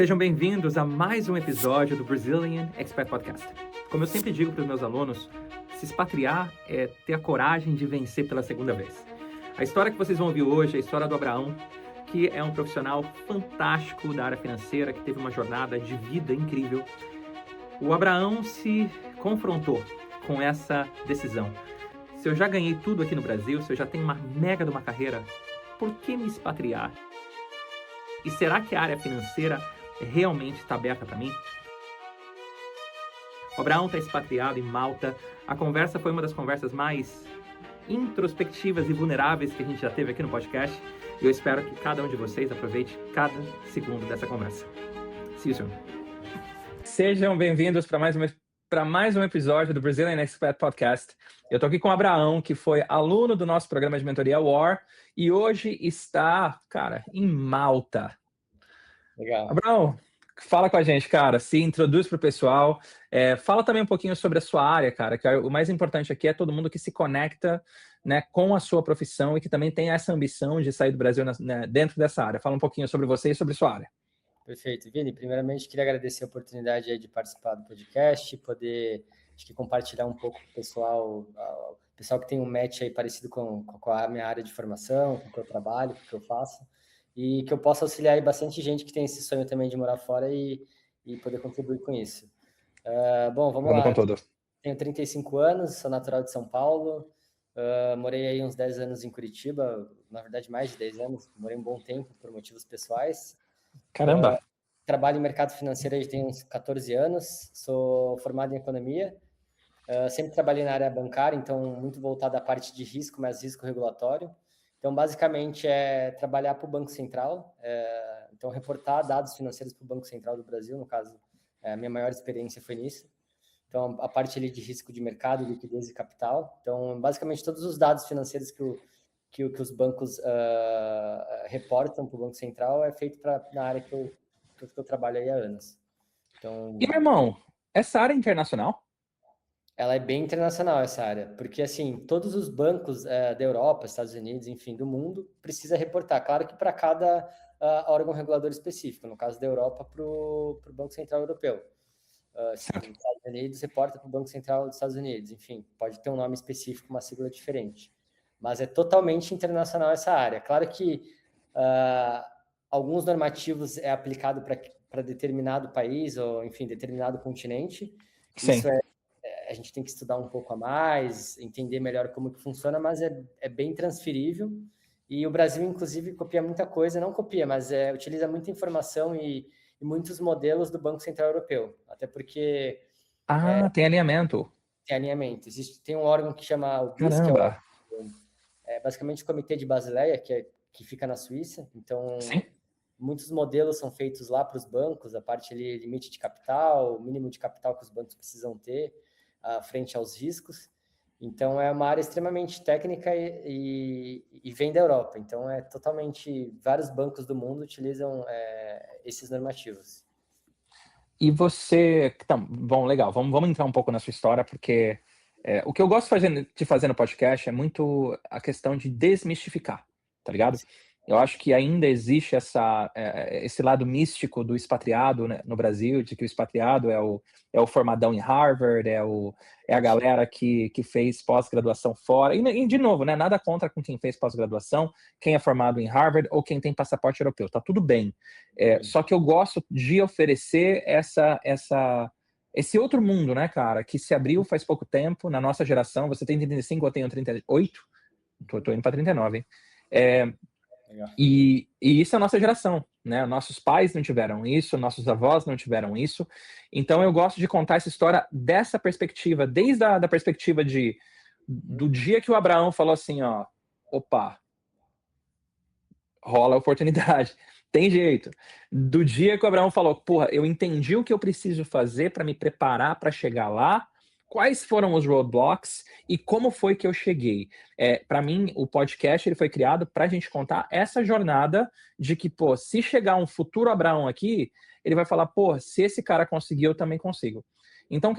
Sejam bem-vindos a mais um episódio do Brazilian Expat Podcast. Como eu sempre digo para os meus alunos, se expatriar é ter a coragem de vencer pela segunda vez. A história que vocês vão ouvir hoje é a história do Abraão, que é um profissional fantástico da área financeira, que teve uma jornada de vida incrível. O Abraão se confrontou com essa decisão. Se eu já ganhei tudo aqui no Brasil, se eu já tenho uma mega de uma carreira, por que me expatriar? E será que a área financeira realmente está aberta para mim? O Abraão está expatriado em Malta. A conversa foi uma das conversas mais introspectivas e vulneráveis que a gente já teve aqui no podcast. E eu espero que cada um de vocês aproveite cada segundo dessa conversa. See you soon. Sejam bem-vindos para mais um episódio do Brazilian Expat Podcast. Eu estou aqui com o Abraão, que foi aluno do nosso programa de mentoria WAR e hoje está, em Malta. Legal. Abraão, fala com a gente, cara. Se introduz para o pessoal. Fala também um pouquinho sobre a sua área, cara. Que o mais importante aqui é todo mundo que se conecta, né, com a sua profissão e que também tem essa ambição de sair do Brasil, né, dentro dessa área. Fala um pouquinho sobre você e sobre sua área. Perfeito. Vini, primeiramente queria agradecer a oportunidade aí de participar do podcast, poder compartilhar um pouco com o pessoal que tem um match aí parecido com a minha área de formação, com o que eu trabalho, com o que eu faço, e que eu possa auxiliar aí bastante gente que tem esse sonho também de morar fora e poder contribuir com isso. Bom, vamos lá. Tenho 35 anos, sou natural de São Paulo, morei aí uns 10 anos em Curitiba, na verdade mais de 10 anos, morei um bom tempo por motivos pessoais. Caramba! Trabalho em mercado financeiro desde tem uns 14 anos, sou formado em economia, sempre trabalhei na área bancária, então muito voltado à parte de risco, mas risco regulatório. Então, basicamente, é trabalhar para o Banco Central, então reportar dados financeiros para o Banco Central do Brasil, no caso, a minha maior experiência foi nisso. Então, a parte ali de risco de mercado, liquidez e capital. Então, basicamente, todos os dados financeiros que os bancos reportam para o Banco Central é feito na área que eu trabalho aí há anos. Então, e, meu irmão, essa área é internacional? Ela é bem internacional, essa área, porque, assim, todos os bancos da Europa, Estados Unidos, enfim, do mundo, precisa reportar. Claro que para cada órgão regulador específico, no caso da Europa, para o Banco Central Europeu. Nos Estados Unidos, reporta para o Banco Central dos Estados Unidos. Enfim, pode ter um nome específico, uma sigla diferente. Mas é totalmente internacional essa área. Claro que alguns normativos é aplicado para determinado país ou, enfim, determinado continente. Sim. Isso a gente tem que estudar um pouco a mais, entender melhor como que funciona, mas é bem transferível. E o Brasil, inclusive, copia muita coisa. Não copia, mas utiliza muita informação e muitos modelos do Banco Central Europeu. Até porque... tem alinhamento. Tem alinhamento. Tem um órgão que chama o BIS, Caramba. que é basicamente o Comitê de Basileia, que fica na Suíça. Então, Sim. Muitos modelos são feitos lá para os bancos, a parte ali, limite de capital, o mínimo de capital que os bancos precisam ter frente aos riscos. Então, é uma área extremamente técnica e vem da Europa. Então, vários bancos do mundo utilizam esses normativos. E você... Então, bom, legal. Vamos entrar um pouco na sua história, porque o que eu gosto de fazer no podcast é muito a questão de desmistificar, tá ligado? Sim. Eu acho que ainda existe esse lado místico do expatriado, né, no Brasil, de que o expatriado é o formadão em Harvard, é a galera que fez pós-graduação fora. E, de novo, né, nada contra com quem fez pós-graduação, quem é formado em Harvard ou quem tem passaporte europeu. Tá tudo bem. Só que eu gosto de oferecer esse outro mundo, né, cara, que se abriu faz pouco tempo, na nossa geração. Você tem 35, eu tenho 38. Tô indo para 39, hein? E isso é a nossa geração, né? Nossos pais não tiveram isso, nossos avós não tiveram isso. Então eu gosto de contar essa história dessa perspectiva, desde a perspectiva do dia que o Abraão falou assim, ó, opa, rola a oportunidade, tem jeito. Do dia que o Abraão falou, porra, eu entendi o que eu preciso fazer para me preparar para chegar lá, quais foram os roadblocks e como foi que eu cheguei. Para mim, o podcast ele foi criado para a gente contar essa jornada de que, pô, se chegar um futuro Abraão aqui, ele vai falar, pô, se esse cara conseguiu, eu também consigo. Então,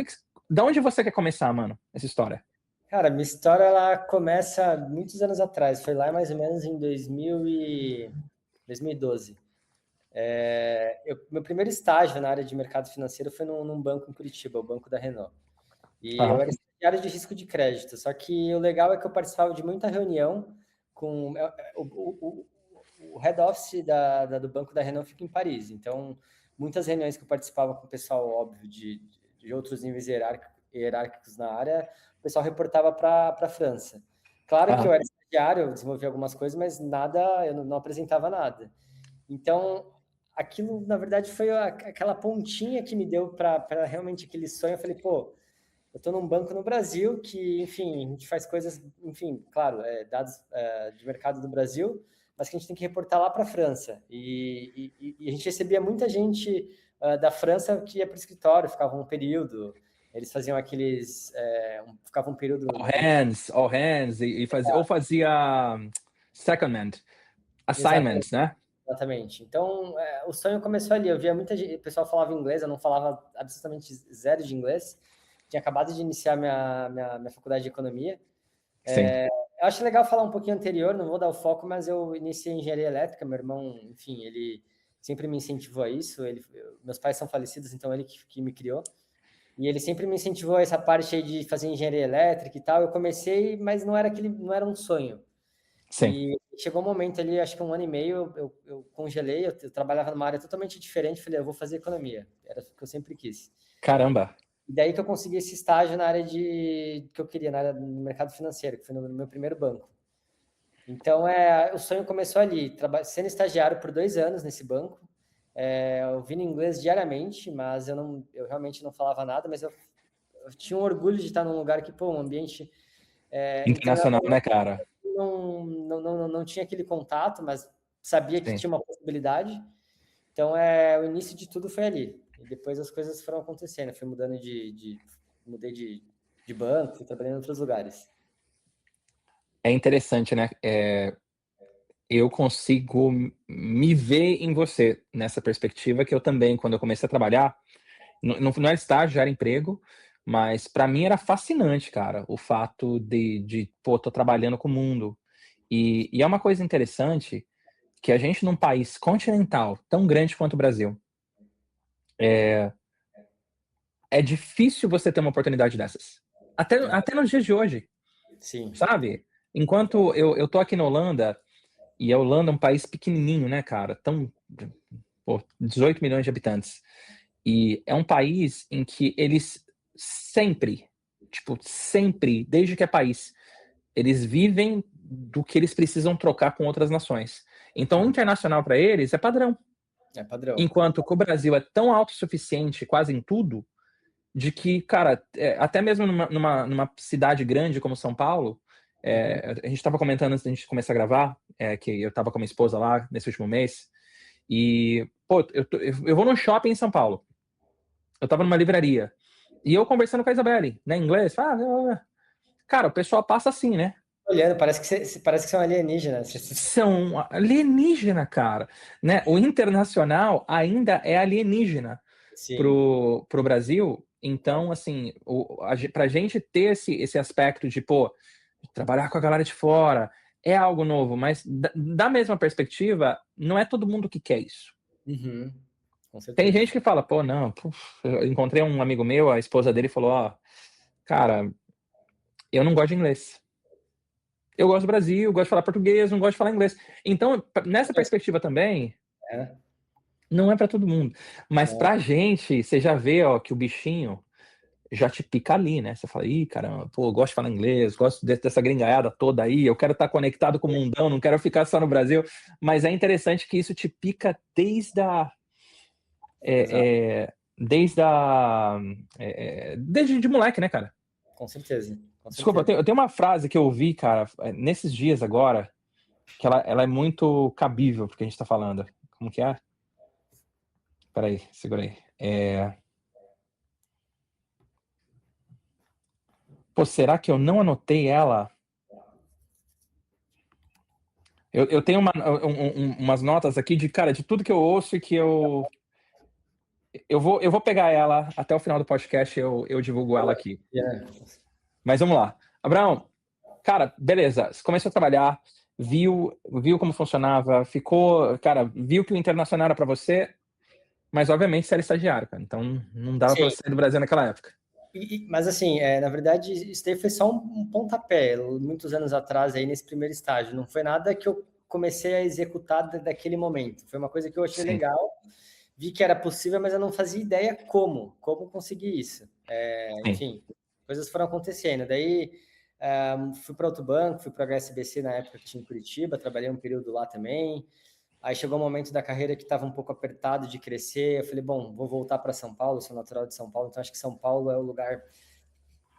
da onde você quer começar, mano, essa história? Cara, minha história ela começa muitos anos atrás, foi lá mais ou menos em 2012. Meu primeiro estágio na área de mercado financeiro foi num banco em Curitiba, o Banco da Renault. E eu era estagiário de risco de crédito, só que o legal é que eu participava de muita reunião com... O head office do Banco da Renault fica em Paris, então muitas reuniões que eu participava com o pessoal, óbvio, de outros níveis hierárquicos na área, o pessoal reportava para a França. Claro que eu era estagiário, eu desenvolvia algumas coisas, mas nada, eu não apresentava nada. Então, aquilo, na verdade, foi aquela pontinha que me deu para realmente aquele sonho. Eu falei, pô, eu estou num banco no Brasil que, enfim, a gente faz coisas, enfim, claro, dados de mercado do Brasil, mas que a gente tem que reportar lá para a França. E a gente recebia muita gente da França que ia para o escritório, ficava um período, eles faziam aqueles... ficavam um período... All hands, ou fazia secondment, assignments, né? Exatamente. Então, o sonho começou ali. Eu via muita gente, o pessoal falava inglês, eu não falava absolutamente zero de inglês. Tinha acabado de iniciar minha faculdade de economia. Eu acho legal falar um pouquinho anterior, não vou dar o foco, mas eu iniciei engenharia elétrica. Meu irmão, enfim, ele sempre me incentivou a isso. Meus pais são falecidos, então ele que me criou. E ele sempre me incentivou a essa parte aí de fazer engenharia elétrica e tal. Eu comecei, mas não era um sonho. Sim. E chegou um momento ali, acho que 1 ano e meio, eu congelei, eu trabalhava numa área totalmente diferente, falei, eu vou fazer economia. Era o que eu sempre quis. Caramba! E daí que eu consegui esse estágio na área que eu queria, na área do mercado financeiro, que foi no meu primeiro banco. Então, o sonho começou ali, sendo estagiário por 2 anos nesse banco, ouvindo inglês diariamente, mas eu realmente não falava nada, mas eu tinha um orgulho de estar num lugar que, pô, um ambiente... internacional, né, cara? Não tinha aquele contato, mas sabia que tinha uma possibilidade. Então, o início de tudo foi ali. E depois as coisas foram acontecendo. Eu fui mudando mudei de banco, fui trabalhando em outros lugares. É interessante, né? Eu consigo me ver em você nessa perspectiva, que eu também, quando eu comecei a trabalhar, não era estágio, já era emprego, mas para mim era fascinante, cara, o fato pô, tô trabalhando com o mundo. E é uma coisa interessante que a gente, num país continental tão grande quanto o Brasil, é difícil você ter uma oportunidade dessas. Até nos dias de hoje. Sim. Sabe? Enquanto eu tô aqui na Holanda, e a Holanda é um país pequenininho, né, cara? 18 milhões de habitantes. E é um país em que eles sempre, desde que é país, eles vivem do que eles precisam trocar com outras nações. Então, o internacional para eles é padrão. É padrão. Enquanto que o Brasil é tão autossuficiente quase em tudo, de que, cara, até mesmo numa cidade grande como São Paulo, a gente estava comentando antes da gente começar a gravar, que eu estava com a minha esposa lá nesse último mês, e, pô, eu vou num shopping em São Paulo. Eu estava numa livraria. E eu conversando com a Isabelle, né, em inglês, cara, o pessoal passa assim, né? Olhando, parece que são alienígenas. São alienígena, cara. Né? O internacional ainda é alienígena pro Brasil. Então, assim, pra gente ter esse aspecto de, pô, trabalhar com a galera de fora é algo novo, mas da mesma perspectiva, não é todo mundo que quer isso. Uhum. Com certeza. Tem gente que fala, pô, não, eu encontrei um amigo meu, a esposa dele falou, ó, cara, eu não gosto de inglês. Eu gosto do Brasil, gosto de falar português, não gosto de falar inglês. Então, nessa perspectiva também, não é para todo mundo. Mas pra gente, você já vê, ó, que o bichinho já te pica ali, né? Você fala, ih, caramba, pô, eu gosto de falar inglês, gosto dessa gringaiada toda aí, eu quero estar conectado com o mundão, não quero ficar só no Brasil. Mas é interessante que isso te pica desde de moleque, né, cara? Com certeza. Desculpa, eu tenho uma frase que eu ouvi, cara, nesses dias agora, que ela é muito cabível porque a gente tá falando. Como que é? Peraí, segura aí. Pô, será que eu não anotei ela? Eu tenho umas notas aqui de tudo que eu ouço e que eu vou pegar ela até o final do podcast, eu divulgo ela aqui. Mas vamos lá. Abraão, cara, beleza, você começou a trabalhar, viu como funcionava, ficou, cara, viu que o internacional era para você, mas obviamente você era estagiário, cara, então não dava para Sim. você sair do Brasil naquela época. Mas assim, na verdade, isso daí foi só um pontapé, muitos anos atrás, aí nesse primeiro estágio. Não foi nada que eu comecei a executar daquele momento. Foi uma coisa que eu achei Sim, legal, vi que era possível, mas eu não fazia ideia como conseguir isso. sim. Enfim, coisas foram acontecendo. Daí fui para outro banco, fui para a HSBC na época que tinha em Curitiba, trabalhei um período lá também. Aí chegou um momento da carreira que estava um pouco apertado de crescer. Eu falei, bom, vou voltar para São Paulo, sou natural de São Paulo, então acho que São Paulo é o lugar,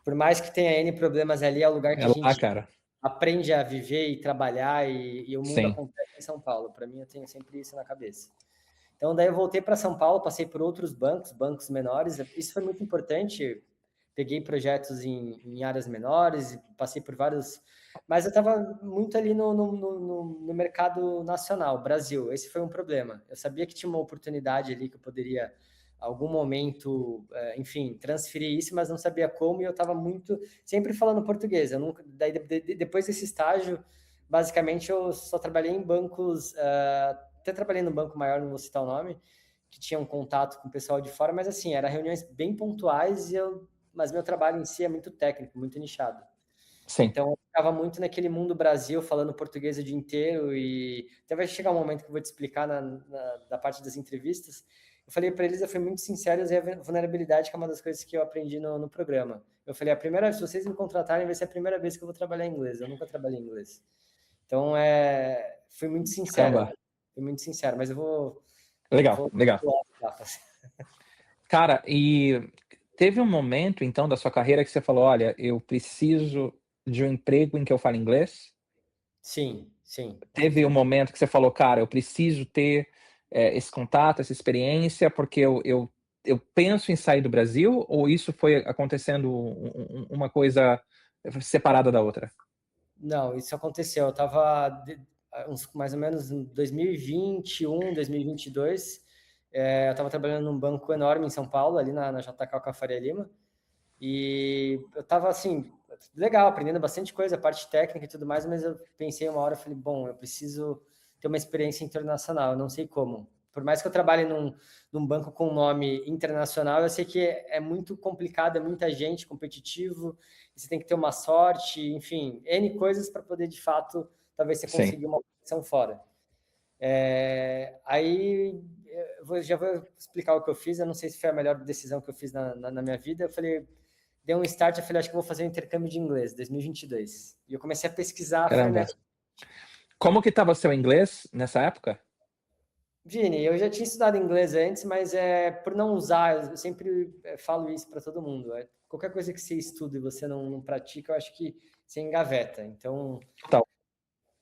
por mais que tenha N problemas ali, é o lugar que É a lá, gente cara. aprende a viver e trabalhar e o mundo Sim. acontece em São Paulo. Para mim, eu tenho sempre isso na cabeça. Então, daí eu voltei para São Paulo, passei por outros bancos menores. Isso foi muito importante. Peguei projetos em áreas menores, passei por vários. Mas eu estava muito ali no mercado nacional, Brasil. Esse foi um problema. Eu sabia que tinha uma oportunidade ali que eu poderia, algum momento, enfim, transferir isso, mas não sabia como. E eu estava muito. Sempre falando português. Eu nunca, daí, depois desse estágio, basicamente, eu só trabalhei em bancos. Até trabalhei no banco maior, não vou citar o nome, que tinha um contato com o pessoal de fora, mas assim, eram reuniões bem pontuais mas meu trabalho em si é muito técnico, muito nichado. Sim. Então, eu ficava muito naquele mundo Brasil, falando português o dia inteiro e até vai chegar um momento que eu vou te explicar da parte das entrevistas. Eu falei para eles, eu fui muito sincero, e usei a vulnerabilidade, que é uma das coisas que eu aprendi no programa. Eu falei, se vocês me contratarem, vai ser a primeira vez que eu vou trabalhar em inglês. Eu nunca trabalhei em inglês. Então, fui muito sincero. Caramba. Fui muito sincero, mas Legal, vou legal. pular as etapas. Cara, e teve um momento, então, da sua carreira que você falou: "Olha, eu preciso de um emprego em que eu fale inglês"? Sim, sim. Teve um momento que você falou: "Cara, eu preciso ter, esse contato, essa experiência, porque eu penso em sair do Brasil", ou isso foi acontecendo uma coisa separada da outra? Não, isso aconteceu. Eu estava mais ou menos em 2021, 2022. Eu estava trabalhando num banco enorme em São Paulo, ali na JK com a Faria Lima. E eu estava assim, legal, aprendendo bastante coisa, a parte técnica e tudo mais, mas eu pensei uma hora, falei, bom, eu preciso ter uma experiência internacional, eu não sei como. Por mais que eu trabalhe num banco com nome internacional, eu sei que é muito complicado, é muita gente, competitivo, você tem que ter uma sorte, enfim, N coisas para poder, de fato, talvez você Sim. conseguir uma posição fora. Aí já vou explicar o que eu fiz. Eu não sei se foi a melhor decisão que eu fiz na minha vida. Eu falei, dei um start, eu falei, acho que eu vou fazer um intercâmbio de inglês, 2022. E eu comecei a pesquisar Caramba. frenético. Como que estava seu inglês nessa época? Vini, eu já tinha estudado inglês antes, mas por não usar, eu sempre falo isso para todo mundo. Qualquer coisa que você estuda e você não pratica, eu acho que você engaveta. Então, Total.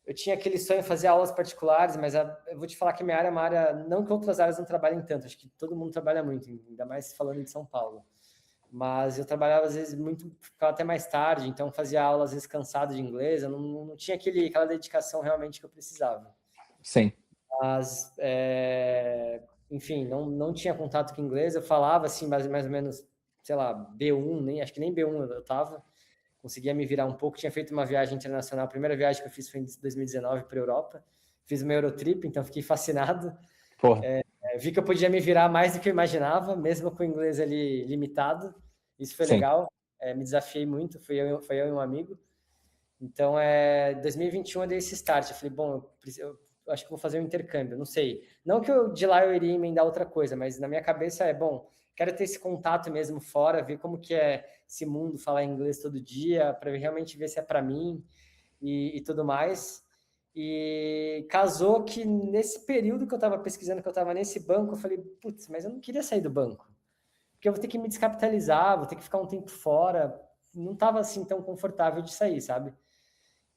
eu tinha aquele sonho de fazer aulas particulares, mas eu vou te falar que minha área é uma área, não que outras áreas não trabalhem tanto, acho que todo mundo trabalha muito, ainda mais falando de São Paulo. Mas eu trabalhava às vezes muito, ficava até mais tarde, então fazia aula às vezes cansado de inglês, eu não tinha aquela dedicação realmente que eu precisava. Sim. Mas, enfim, não tinha contato com inglês, eu falava assim, mais ou menos, sei lá, B1, acho que nem B1 eu estava, conseguia me virar um pouco. Tinha feito uma viagem internacional, a primeira viagem que eu fiz foi em 2019 para a Europa, fiz uma Eurotrip, então fiquei fascinado. Porra. Vi que eu podia me virar mais do que eu imaginava, mesmo com o inglês ali limitado. Isso foi Sim. legal, me desafiei muito, foi eu e um amigo. Então, 2021 eu dei esse start. Eu falei, bom, eu acho que vou fazer um intercâmbio, não sei. Não que de lá eu iria emendar outra coisa, mas na minha cabeça bom, quero ter esse contato mesmo fora, ver como que é esse mundo, falar inglês todo dia, para realmente ver se é para mim e tudo mais. E casou que nesse período que eu estava pesquisando, que eu estava nesse banco, eu falei, putz, mas eu não queria sair do banco. Porque eu vou ter que me descapitalizar, vou ter que ficar um tempo fora. Não estava assim tão confortável de sair, sabe?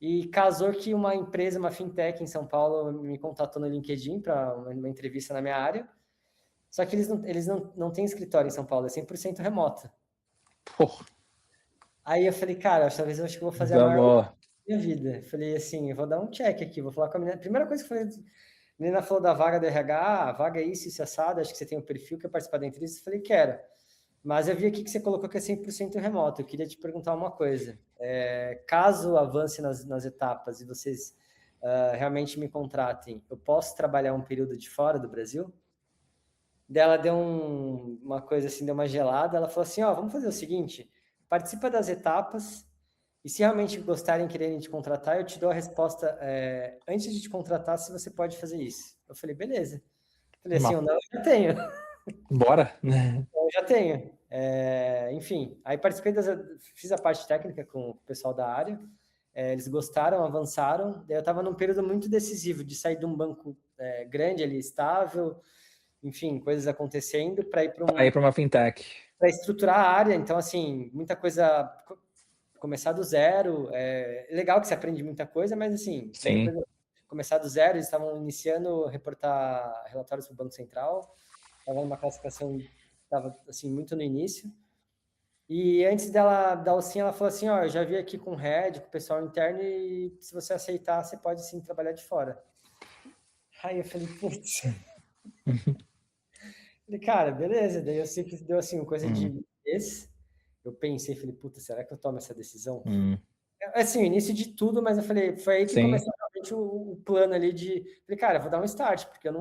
E casou que uma empresa, uma fintech em São Paulo, me contatou no LinkedIn para uma entrevista na minha área. Só que eles não têm escritório em São Paulo, é 100% remoto. Porra. Aí eu falei, cara, talvez eu acho que eu vou fazer a maior loucura Vamos. da minha vida. Falei assim, eu vou dar um check aqui, vou falar com a menina. Primeira coisa que eu falei, a menina falou da vaga do RH, a vaga é isso, assado, acho que você tem um perfil, quer participar da entrevista? Eu falei, quero. Mas eu vi aqui que você colocou que é 100% remoto. Eu queria te perguntar uma coisa. Caso avance nas etapas e vocês realmente me contratem, eu posso trabalhar um período de fora do Brasil? Daí ela deu uma coisa assim, deu uma gelada, ela falou assim, ó, vamos fazer o seguinte, participa das etapas, e se realmente gostarem, quererem te contratar, eu te dou a resposta antes de te contratar, se você pode fazer isso. Eu falei, beleza. Falei assim, eu não, eu já tenho. Bora. Eu já tenho. Enfim, aí fiz a parte técnica com o pessoal da área, eles gostaram, avançaram, daí eu estava num período muito decisivo de sair de um banco grande ali, estável, enfim, coisas acontecendo, para ir Para uma fintech. Para estruturar a área, então, assim, muita coisa, começar do zero, legal que você aprende muita coisa, mas, assim, muita Sim. coisa, começar do zero, eles estavam iniciando a reportar relatórios para o Banco Central, estava numa classificação, estava, assim, muito no início, e antes dela dar o sim, ela falou assim, ó, eu já vi aqui com o Red, com o pessoal interno, e se você aceitar, você pode, sim, trabalhar de fora. Aí eu falei, putz... Falei, cara, beleza. Daí eu sempre deu assim, coisa de mês. Eu pensei, falei, puta, será que eu tomo essa decisão? Assim, o início de tudo, mas eu falei, foi aí que Sim. começou realmente o plano ali de. Falei, cara, vou dar um start, porque eu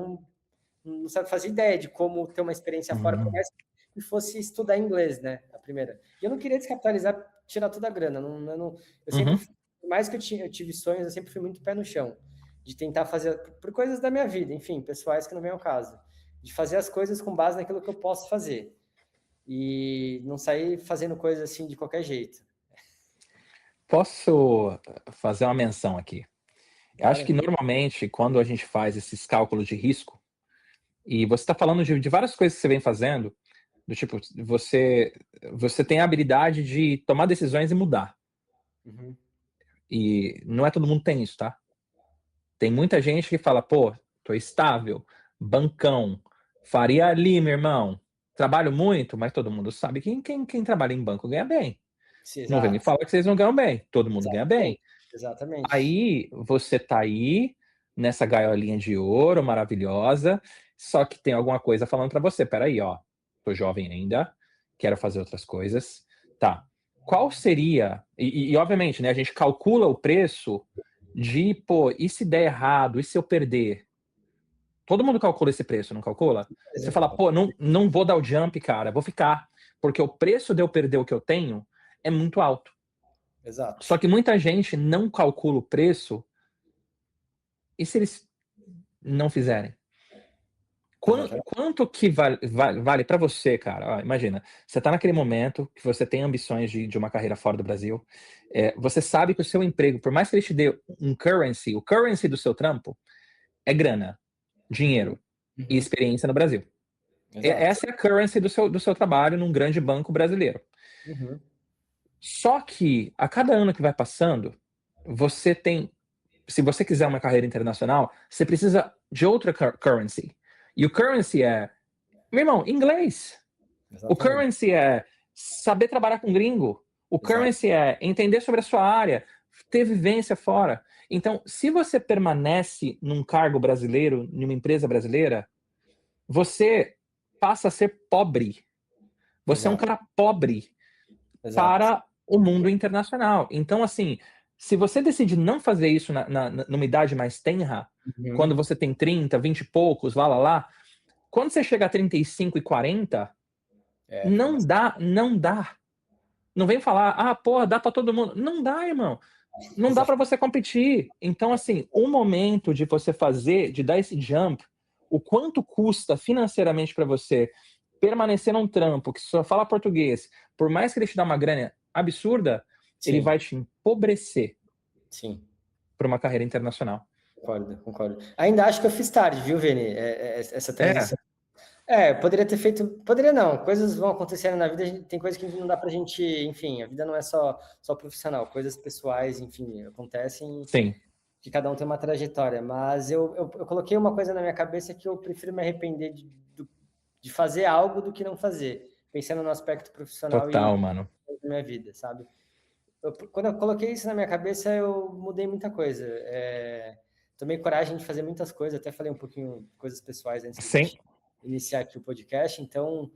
não fazia ideia de como ter uma experiência fora, por mais que fosse estudar inglês, né? A primeira. E eu não queria descapitalizar, tirar toda a grana. Eu sempre, por mais que eu tive sonhos, eu sempre fui muito pé no chão, de tentar fazer, por coisas da minha vida, enfim, pessoais que não vem ao caso, de fazer as coisas com base naquilo que eu posso fazer. E não sair fazendo coisas assim de qualquer jeito. Posso fazer uma menção aqui? Eu acho Claro. que normalmente, quando a gente faz esses cálculos de risco, e você está falando de várias coisas que você vem fazendo, do tipo, você tem a habilidade de tomar decisões e mudar. Uhum. E não é todo mundo que tem isso, tá? Tem muita gente que fala, pô, tô estável, bancão, Faria Lima, irmão. Trabalho muito, mas todo mundo sabe que quem trabalha em banco ganha bem. Sim, Não vem me exato. falar que vocês não ganham bem. Todo mundo ganha bem. Exatamente. Exatamente. Aí você tá aí nessa gaiolinha de ouro maravilhosa, só que tem alguma coisa falando para você, peraí, ó, tô jovem ainda, quero fazer outras coisas, tá? Qual seria, e obviamente, né, a gente calcula o preço de, pô, e se der errado, e se eu perder? Todo mundo calcula esse preço, não calcula? Você fala, pô, não vou dar o jump, cara, vou ficar, porque o preço de eu perder o que eu tenho é muito alto. Exato. Só que muita gente não calcula o preço. E se eles não fizerem? Exatamente. Quanto que vale para você, cara? Ó, imagina, você está naquele momento que você tem ambições de uma carreira fora do Brasil, você sabe que o seu emprego, por mais que ele te dê um currency, o currency do seu trampo é grana, Uhum. dinheiro e Uhum. experiência no Brasil. Exato. Essa é a currency do seu trabalho num grande banco brasileiro. Uhum. Só que a cada ano que vai passando, você tem, se você quiser uma carreira internacional, você precisa de outra currency. E o currency é, meu irmão, inglês. O Exatamente. currency é saber trabalhar com gringo. O Exato. currency é entender sobre a sua área, ter vivência fora. Então, se você permanece num cargo brasileiro, numa empresa brasileira, você passa a ser pobre. Você é um Exato. cara pobre Exato. para o mundo internacional. Então, assim, se você decide não fazer isso numa idade mais tenra, quando Uhum. você tem 30, 20 e poucos, lá, quando você chega a 35 e 40, Fica não mais. dá, não dá. Não vem falar, porra, dá para todo mundo. Não dá, irmão. Não dá para você competir. Então, assim, o momento de você fazer, de dar esse jump, o quanto custa financeiramente para você permanecer num trampo que só fala português, por mais que ele te dá uma grana absurda, ele Sim, vai te empobrecer sim. para uma carreira internacional. Concordo, concordo. Ainda acho que eu fiz tarde, viu, Vini? Essa É, transição. Poderia ter feito. Poderia não. Coisas vão acontecendo na vida, tem coisas que não dá pra gente. Enfim, a vida não é só profissional, coisas pessoais, enfim, acontecem sim. que cada um tem uma trajetória. Mas eu coloquei uma coisa na minha cabeça que eu prefiro me arrepender de fazer algo do que não fazer, pensando no aspecto profissional e Total, mano. da minha vida, sabe? Quando eu coloquei isso na minha cabeça, eu mudei muita coisa. Tomei coragem de fazer muitas coisas, até falei um pouquinho coisas pessoais antes da Sim. gente iniciar aqui o podcast. Então,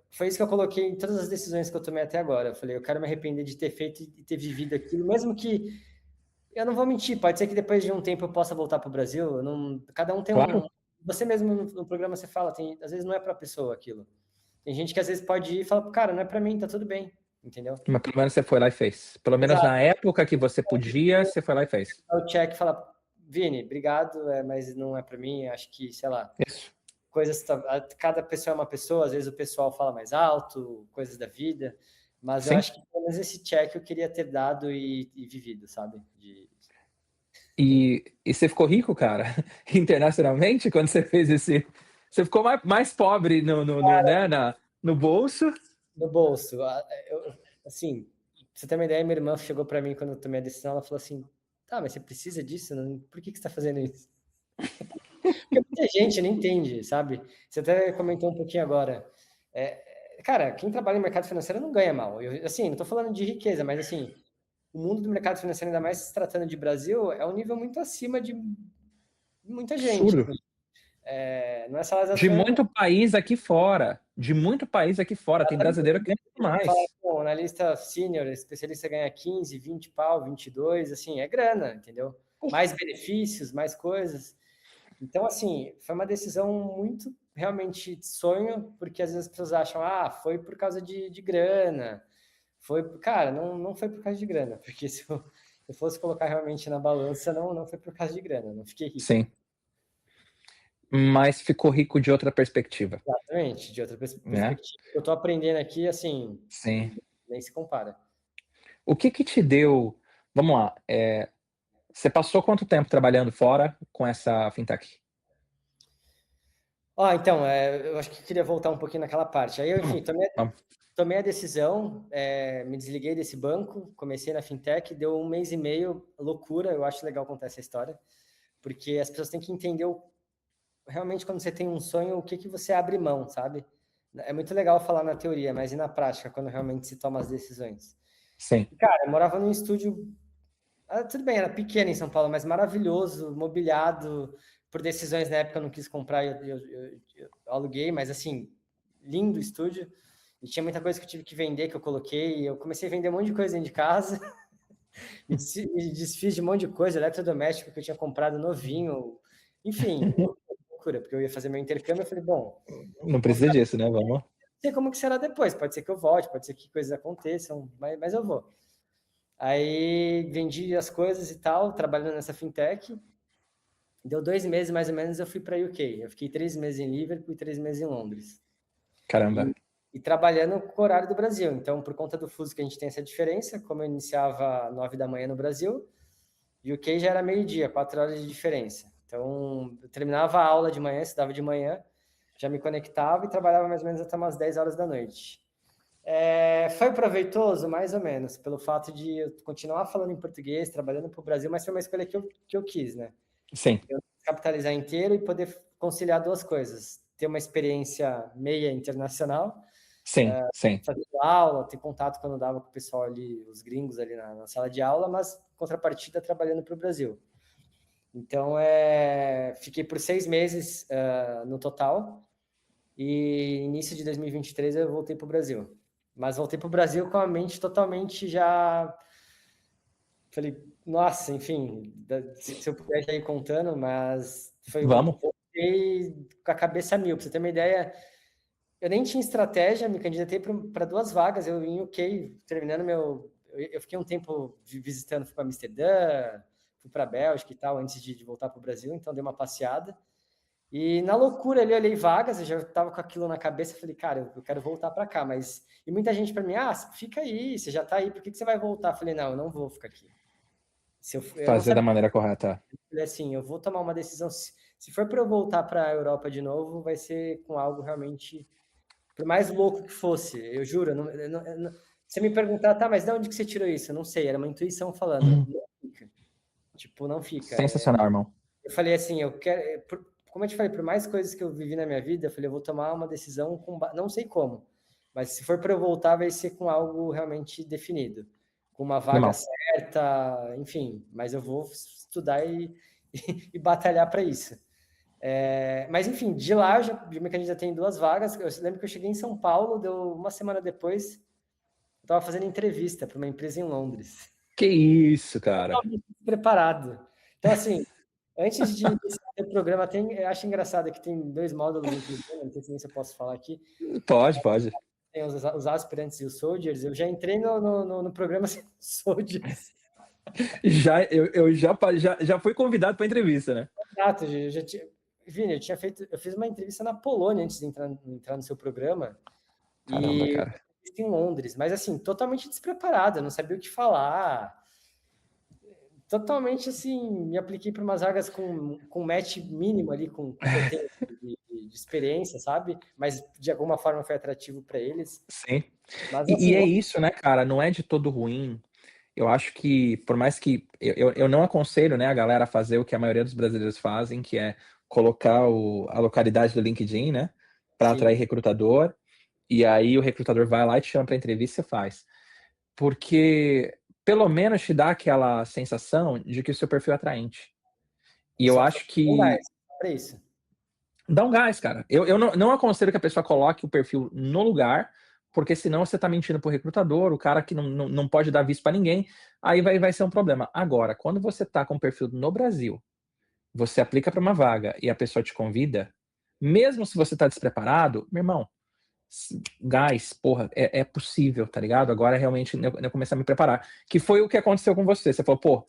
foi isso que eu coloquei em todas as decisões que eu tomei até agora. Eu falei, eu quero me arrepender de ter feito e ter vivido aquilo, mesmo que Eu não vou mentir, pode ser que depois de um tempo eu possa voltar para o Brasil. Cada um tem Claro. Você mesmo no programa você fala, às vezes não é para a pessoa aquilo. Tem gente que às vezes pode ir e fala, cara, não é para mim, tá tudo bem, entendeu? Mas pelo menos você foi lá e fez. Pelo menos Exato. na época que você podia, você foi lá e fez. O check fala, Vini, obrigado, mas não é para mim. Acho que, sei lá, Isso. cada pessoa é uma pessoa. Às vezes o pessoal fala mais alto, coisas da vida. Mas eu Sim. acho que pelo menos esse check eu queria ter dado e vivido, sabe? E você ficou rico, cara, internacionalmente, quando você fez esse. Você ficou mais pobre né, no bolso. No bolso. Assim, pra você ter uma ideia, minha irmã chegou para mim quando eu tomei a decisão, ela falou assim, tá, mas você precisa disso? Por que você tá fazendo isso? Porque muita gente não entende, sabe? Você até comentou um pouquinho agora. Cara, quem trabalha em mercado financeiro não ganha mal. Assim, não tô falando de riqueza, mas assim, o mundo do mercado financeiro, ainda mais se tratando de Brasil, é um nível muito acima de muita gente. Absurdo. Não é salário De exatamente. muito país aqui fora. De muito país aqui fora. Tem brasileiro que ganha Fala, mais. pô, analista sênior, especialista ganha 15, 20 pau, 22, assim, é grana, entendeu? Mais benefícios, mais coisas. Então, assim, foi uma decisão muito realmente de sonho, porque às vezes as pessoas acham, foi por causa de grana. Cara, não foi por causa de grana, porque se eu fosse colocar realmente na balança, não foi por causa de grana, não fiquei rico. Sim. Mas ficou rico de outra perspectiva. Exatamente, de outra Né? perspectiva. Eu tô aprendendo aqui, assim, Sim. nem se compara. O que te deu. Vamos lá. Você passou quanto tempo trabalhando fora com essa fintech? Então, eu acho que queria voltar um pouquinho naquela parte. Aí, enfim, tomei a decisão, me desliguei desse banco, comecei na fintech, deu 1 mês e meio, loucura. Eu acho legal contar essa história, porque as pessoas têm que entender realmente quando você tem um sonho, o que você abre mão, sabe? É muito legal falar na teoria, mas e na prática, quando realmente se toma as decisões? Sim. Cara, eu morava num estúdio, tudo bem, era pequeno em São Paulo, mas maravilhoso, mobiliado. Por decisões na época eu não quis comprar, eu aluguei, mas assim, lindo estúdio. E tinha muita coisa que eu tive que vender, que eu coloquei. Eu comecei a vender um monte de coisa dentro de casa. Me desfiz de um monte de coisa, eletrodoméstico que eu tinha comprado novinho. Enfim, loucura, porque eu ia fazer meu intercâmbio. Eu falei, bom, Não vou precisa ficar. disso, né? Vamos. Não sei como que será depois. Pode ser que eu volte, pode ser que coisas aconteçam, mas eu vou. Aí vendi as coisas e tal, trabalhando nessa fintech. Deu 2 meses mais ou menos, eu fui para UK. Eu fiquei 3 meses em Liverpool e 3 meses em Londres. Caramba. E trabalhando com o horário do Brasil. Então, por conta do fuso que a gente tem essa diferença, como eu iniciava 9 da manhã no Brasil, UK já era meio-dia, 4 horas de diferença. Então, eu terminava a aula de manhã, estudava de manhã, já me conectava e trabalhava mais ou menos até umas 10 horas da noite. Foi proveitoso, mais ou menos, pelo fato de eu continuar falando em português, trabalhando para o Brasil, mas foi uma escolha que eu quis, né? Sim. Eu capitalizar inteiro e poder conciliar duas coisas. Ter uma experiência meia internacional, Sim. fazer aula, ter contato quando dava com o pessoal ali, os gringos ali na sala de aula, mas contrapartida trabalhando para o Brasil. Então, fiquei por 6 meses no total e início de 2023 eu voltei para o Brasil. Mas voltei para o Brasil com a mente totalmente já... Falei, nossa, enfim, se eu puder já ir contando, mas Vamos. voltei com a cabeça a mil. Para você ter uma ideia, eu nem tinha estratégia, me candidatei para 2 vagas. Eu em UK, terminando eu fiquei um tempo visitando, fui para Amsterdã, fui para Bélgica e tal, antes de voltar para o Brasil, então dei uma passeada. E na loucura ali, eu olhei vagas, eu já estava com aquilo na cabeça, falei, cara, eu quero voltar para cá, mas... E muita gente para mim, fica aí, você já está aí, por que você vai voltar? Eu falei, não, eu não vou ficar aqui. Eu não Fazer da sabia, maneira correta. assim, eu vou tomar uma decisão, se for para eu voltar para a Europa de novo, vai ser com algo realmente, por mais louco que fosse, eu juro, você me perguntar, tá, mas de onde que você tirou isso? Eu não sei, era uma intuição falando, não fica. Tipo, não fica. Sensacional, irmão. Eu falei assim, eu quero, como eu te falei, por mais coisas que eu vivi na minha vida, eu falei, eu vou tomar uma decisão não sei como, mas se for para eu voltar, vai ser com algo realmente definido, com uma vaga Animal. certa, enfim, mas eu vou estudar e batalhar para isso. Mas enfim, de lá eu já me candidatei em 2 vagas. Eu lembro que eu cheguei em São Paulo, deu uma semana depois, eu estava fazendo entrevista para uma empresa em Londres. Que isso, cara. Totalmente despreparado. Então, assim, antes de iniciar o programa, eu acho engraçado que tem 2 módulos no programa, não sei se eu posso falar aqui. Pode. Tem os aspirantes e os soldiers. Eu já entrei no programa sem soldiers. Eu já fui convidado para entrevista, né? Exato, Vini, eu fiz uma entrevista na Polônia antes de entrar no seu programa. Caramba, E cara. em Londres, mas assim, totalmente despreparado, eu não sabia o que falar. Totalmente assim, me apliquei para umas vagas com match mínimo ali, com o que eu tenho de experiência, sabe? Mas de alguma forma foi atrativo para eles. Sim. Mas E assim, é isso, né, cara? Não é de todo ruim. Eu acho que, por mais que eu não aconselho, né, a galera a fazer o que a maioria dos brasileiros fazem, que é colocar a localidade do LinkedIn, né, para sim, atrair recrutador, e aí o recrutador vai lá e te chama para entrevista e você faz. Porque pelo menos te dá aquela sensação de que o seu perfil é atraente. E eu só acho não dá que para isso. dá um gás, cara. Eu não aconselho que a pessoa coloque o perfil no lugar, porque senão você tá mentindo pro recrutador, o cara que não pode dar visto para ninguém, aí vai ser um problema. Agora, quando você tá com o perfil no Brasil, você aplica para uma vaga e a pessoa te convida, mesmo se você tá despreparado, meu irmão, gás, porra, é possível, tá ligado? Agora realmente eu comecei a me preparar. Que foi o que aconteceu com você. Você falou, pô,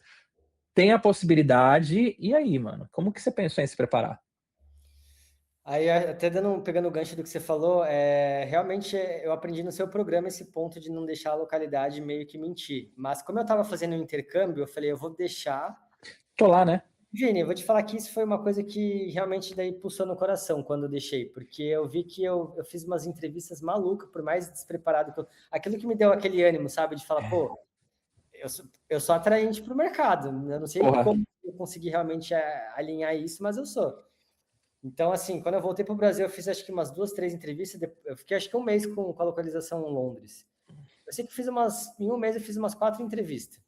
tem a possibilidade, e aí, mano? Como que você pensou em se preparar? Aí, até pegando o gancho do que você falou, realmente eu aprendi no seu programa esse ponto de não deixar a localidade meio que mentir. Mas como eu estava fazendo um intercâmbio, eu falei, eu vou deixar. Tô lá, né? Vini, eu vou te falar que isso foi uma coisa que realmente daí pulsou no coração quando eu deixei, porque eu vi que eu fiz umas entrevistas malucas, por mais despreparado que eu... Aquilo que me deu aquele ânimo, sabe, de falar, pô, eu sou atraente para o mercado, eu não sei Porra, como eu consegui realmente alinhar isso, mas eu sou. Então, assim, quando eu voltei para o Brasil, eu fiz acho que umas 2, 3 entrevistas, eu fiquei acho que um mês com a localização em Londres. Eu sei que em um mês eu fiz umas 4 entrevistas.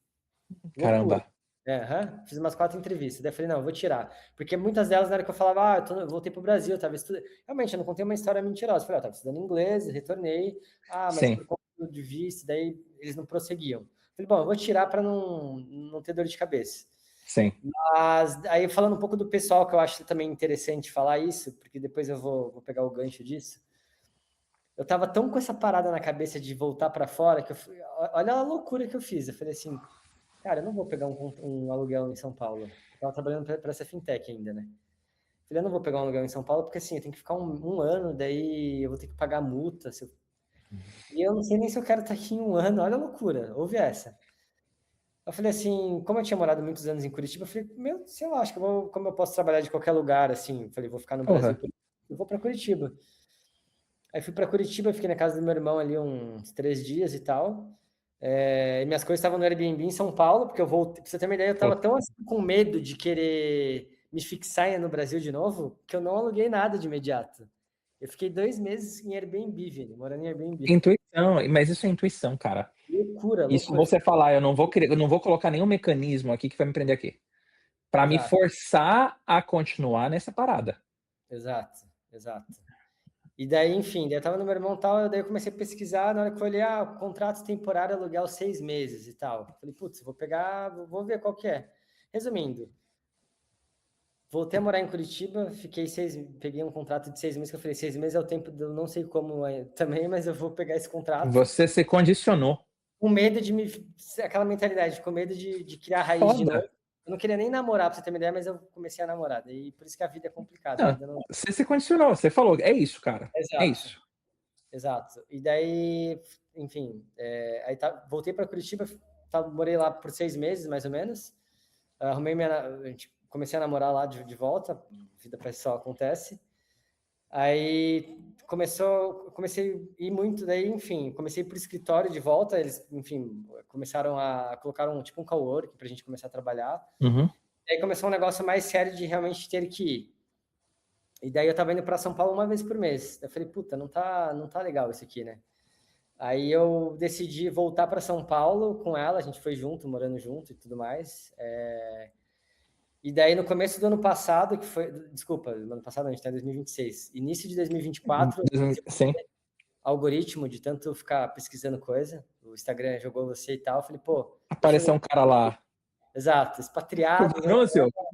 Loucura. caramba. Fiz umas 4 entrevistas. Daí eu falei, não, eu vou tirar. Porque muitas delas, na hora que eu falava, eu voltei pro Brasil, tava estudando. Realmente, eu não contei uma história mentirosa. Eu falei, eu tava estudando inglês, retornei. Mas Sim, por conta de visto, daí eles não prosseguiam. Eu falei, bom, eu vou tirar para não ter dor de cabeça. sim. Mas aí, falando um pouco do pessoal, que eu acho também interessante falar isso, porque depois eu vou pegar o gancho disso. Eu tava tão com essa parada na cabeça de voltar para fora, que olha a loucura que eu fiz. Eu falei assim, cara, eu não vou pegar um aluguel em São Paulo. Eu tava trabalhando para essa fintech ainda, né? Falei, eu não vou pegar um aluguel em São Paulo, porque assim, eu tenho que ficar um ano, daí eu vou ter que pagar multa. E eu não sei nem se eu quero estar aqui em um ano. Olha a loucura, houve essa. Eu falei assim, como eu tinha morado muitos anos em Curitiba, eu falei, meu, sei lá, acho que como eu posso trabalhar de qualquer lugar, assim. Eu falei, vou ficar no Brasil, Porra. eu vou para Curitiba. Aí fui para Curitiba, fiquei na casa do meu irmão ali uns 3 dias e tal. E minhas coisas estavam no Airbnb em São Paulo, porque eu voltei. Pra você ter uma ideia, eu estava tão assim, com medo de querer me fixar no Brasil de novo, que eu não aluguei nada de imediato. Eu fiquei 2 meses em Airbnb, Vini, morando em Airbnb. Intuição, mas isso é intuição, cara. Loucura, Isso loucura. você falar, eu não vou colocar nenhum mecanismo aqui que vai me prender aqui. Pra me Exato, forçar a continuar nessa parada. exato, exato. E daí, enfim, daí eu tava no meu irmão e tal, daí eu comecei a pesquisar, na hora que eu olhei, contrato temporário, aluguel 6 meses e tal. Falei, putz, vou pegar, vou ver qual que é. Resumindo, voltei a morar em Curitiba, peguei um contrato de 6 meses, que eu falei, 6 meses é o tempo, eu não sei como também, mas eu vou pegar esse contrato. Você se condicionou. Com medo aquela mentalidade, com medo de criar raiz de Foda. novo. Eu não queria nem namorar, pra você ter uma ideia, mas eu comecei a namorar. E por isso que a vida é complicada, a Não, vida não... você se condicionou, você falou, é isso, cara. É Exato. isso. Exato. E daí, enfim, aí voltei para Curitiba, morei lá por 6 meses, mais ou menos. Comecei a namorar lá de volta, vida pessoal acontece. Aí comecei a ir muito, daí, enfim, comecei para o escritório de volta, eles, enfim, começaram a colocar tipo um coworking para a gente começar a trabalhar. Uhum. Aí começou um negócio mais sério de realmente ter que ir. E daí eu tava indo para São Paulo uma vez por mês. Eu falei, puta, não tá legal isso aqui, né? Aí eu decidi voltar para São Paulo com ela, a gente foi junto, morando junto e tudo mais. E daí no começo do ano passado, desculpa, no ano passado a gente está em 2026, início de 2024, Sim. algoritmo de tanto ficar pesquisando coisa, Instagram jogou você e tal. Eu falei, pô... Apareceu um cara lá. Exato, expatriado. Por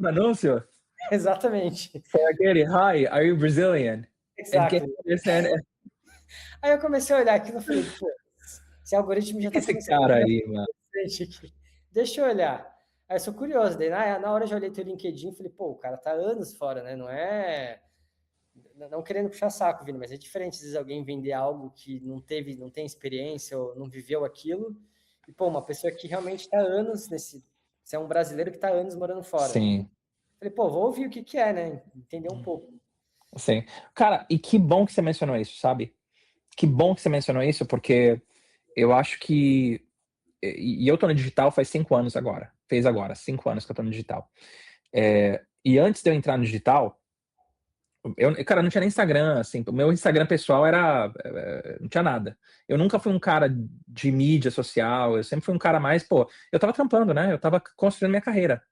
anúncio? Exatamente. Foi aquele, hi, are you Brazilian? Exato. Aí eu comecei a olhar aquilo e falei, pô, esse algoritmo já tá esse começando cara a aí, mano? aqui. Deixa eu olhar. Aí eu sou curioso, daí na hora eu já olhei teu LinkedIn e falei, pô, o cara tá anos fora, né? Não é... Não querendo puxar saco, Vini, mas é diferente às vezes alguém vender algo que não tem experiência ou não viveu aquilo. E, pô, uma pessoa que realmente tá anos nesse... Você é um brasileiro que tá anos morando fora. Sim. Falei, pô, vou ouvir o que é, né? Entender um pouco. Sim. Cara, e que bom que você mencionou isso, sabe? Que bom que você mencionou isso, porque eu acho que... E eu tô no digital faz 5 anos agora. Fez agora, 5 anos que eu tô no digital. E antes de eu entrar no digital, cara, não tinha nem Instagram, assim. O meu Instagram pessoal era... não tinha nada. Eu nunca fui um cara de mídia social, eu sempre fui um cara mais, pô... Eu tava trampando, né? Eu tava construindo minha carreira.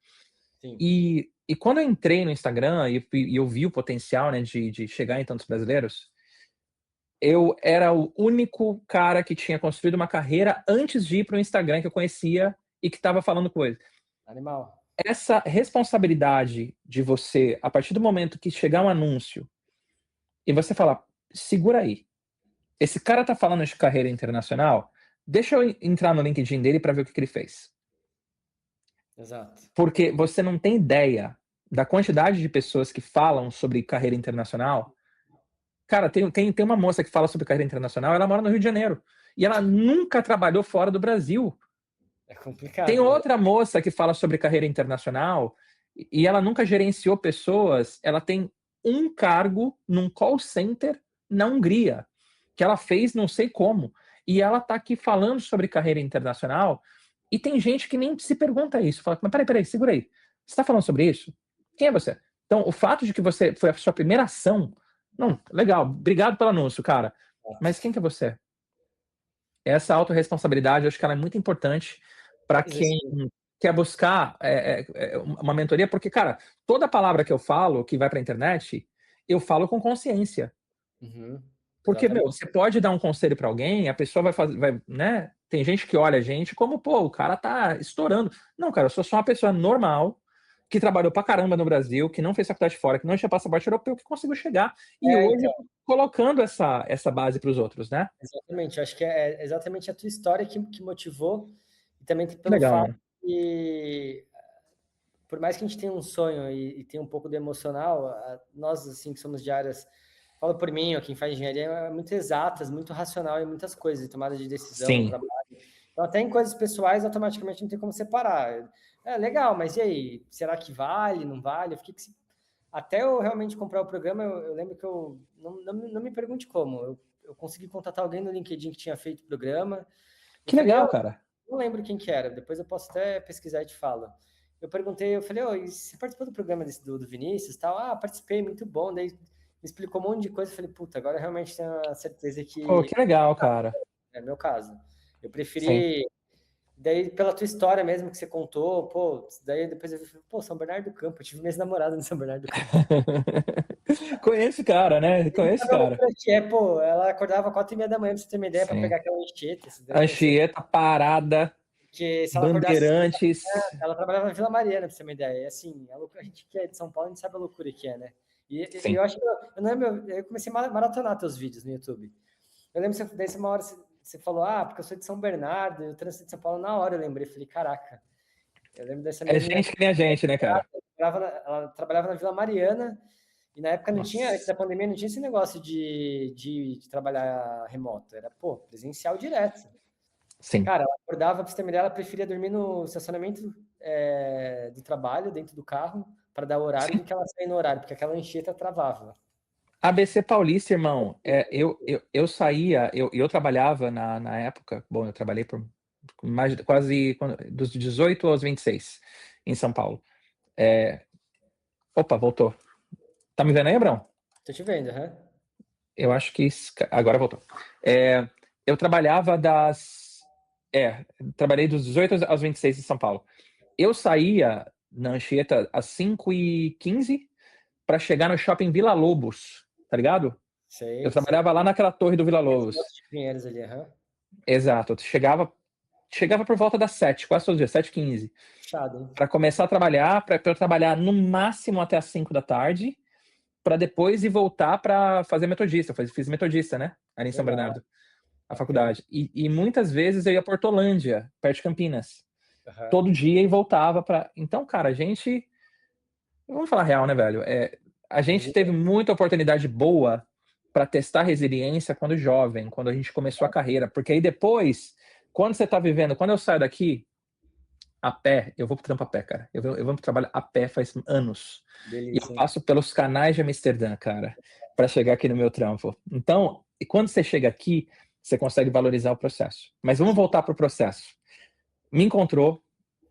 Sim. E quando eu entrei no Instagram e eu vi o potencial, né, de chegar em tantos brasileiros, eu era o único cara que tinha construído uma carreira antes de ir para o Instagram que eu conhecia e que estava falando coisa. Animal. Essa responsabilidade de você, a partir do momento que chegar um anúncio e você falar, segura aí, esse cara tá falando de carreira internacional, deixa eu entrar no LinkedIn dele para ver o que ele fez. Exato. Porque você não tem ideia da quantidade de pessoas que falam sobre carreira internacional. Cara, tem uma moça que fala sobre carreira internacional, ela mora no Rio de Janeiro. E ela nunca trabalhou fora do Brasil. É complicado. Tem outra moça que fala sobre carreira internacional e ela nunca gerenciou pessoas. Ela tem um cargo num call center na Hungria, que ela fez não sei como. E ela tá aqui falando sobre carreira internacional e tem gente que nem se pergunta isso. Fala, mas peraí, segura aí. Você tá falando sobre isso? Quem é você? Então, o fato de que você foi a sua primeira ação... Não, legal, obrigado pelo anúncio, cara. Mas quem que é você? Essa autorresponsabilidade, eu acho que ela é muito importante para quem quer buscar uma mentoria, porque, cara, toda palavra que eu falo, que vai para a internet, eu falo com consciência. Uhum. Porque, meu, você pode dar um conselho para alguém, a pessoa vai fazer, né? Tem gente que olha a gente como, pô, o cara tá estourando. Não, cara, eu sou só uma pessoa normal, que trabalhou pra caramba no Brasil, que não fez faculdade fora, que não tinha passaporte europeu, que conseguiu chegar. E hoje, então, colocando essa base para os outros, né? exatamente. Eu acho que é exatamente a tua história que motivou. E também pelo Legal, fato mano. que, por mais que a gente tenha um sonho e tenha um pouco do emocional, nós, assim, que somos de áreas... Falo por mim, ou quem faz engenharia, é muito exatas, muito racional em muitas coisas, em tomada de decisão, Sim. trabalho. Então, até em coisas pessoais, automaticamente não tem como separar. É legal, mas e aí? Será que vale, não vale? Eu fiquei que até eu realmente comprar o programa, eu lembro que eu... Não me pergunte como. Eu consegui contatar alguém no LinkedIn que tinha feito o programa. Eu Que falei, legal, cara. não lembro quem que era, depois eu posso até pesquisar e te falo. Eu perguntei, eu falei, e você participou do programa do Vinícius e tal? Ah, participei, muito bom. Daí me explicou um monte de coisa. Eu falei, puta, agora eu realmente tenho a certeza Pô, que que legal, cara. é meu caso. Eu Sim. preferi... Daí, pela tua história mesmo que você contou, pô, daí depois eu falei, pô, São Bernardo do Campo, eu tive minha namorada no São Bernardo do Campo. Conheço o cara, né? Conheço o cara. Pô, ela acordava 4h30 da manhã, pra você ter uma ideia, para Sim. pegar aquela Anchieta. Anchieta, Parada, Porque se ela acordasse, Bandeirantes. ela trabalhava na Vila Mariana, pra você ter uma ideia. E assim, a gente que é de São Paulo, a gente sabe a loucura que é, né? E eu acho que eu não lembro, eu comecei a maratonar teus vídeos no YouTube. Eu lembro que daí uma hora você falou, porque eu sou de São Bernardo, eu transito de São Paulo na hora, eu lembrei, falei, caraca. Eu lembro dessa É menina. gente que nem a gente, né, cara? Ela trabalhava na Vila Mariana, e na época não tinha, Nossa. da pandemia, não tinha esse negócio de trabalhar remoto. Era, pô, presencial direto. Sim. Cara, ela acordava, pra você ter uma ideia, ela preferia dormir no estacionamento do trabalho, dentro do carro, para dar horário, do que ela sair no horário, porque aquela Anchieta travava. ABC Paulista, irmão, eu saía, eu trabalhava na época, bom, eu trabalhei por quase dos 18 aos 26 em São Paulo. Opa, voltou. Tá me vendo aí, Abrão? Tô te vendo, aham. Eu acho que agora voltou. Eu trabalhava trabalhei dos 18 aos 26 em São Paulo. Eu saía na Anchieta às 5h15 para chegar no shopping Vila Lobos, tá ligado? Sei. Eu trabalhava lá naquela torre do Vila Lobos. De Pinheiros ali, aham. Exato. Eu chegava chegava por volta das 7, quase todos os dias, 7h15. Puxado, Para começar a trabalhar, para trabalhar no máximo até as 5 da tarde, para depois ir voltar para fazer metodista. Eu fiz metodista, né? Ali em São legal, Bernardo, a bacana. faculdade. E muitas vezes eu ia para Hortolândia, perto de Campinas. Aham. Todo dia e voltava para. Então, cara, a gente. Vamos falar real, né, velho? A gente teve muita oportunidade boa para testar resiliência quando jovem, quando a gente começou a carreira. Porque aí depois, quando você tá vivendo, quando eu saio daqui a pé, eu vou pro trampo a pé, cara. Eu vou pro trabalho a pé faz anos. E eu Delícia, hein? passo pelos canais de Amsterdã, cara, para chegar aqui no meu trampo. Então, e quando você chega aqui, você consegue valorizar o processo. Mas vamos voltar pro processo. Me encontrou,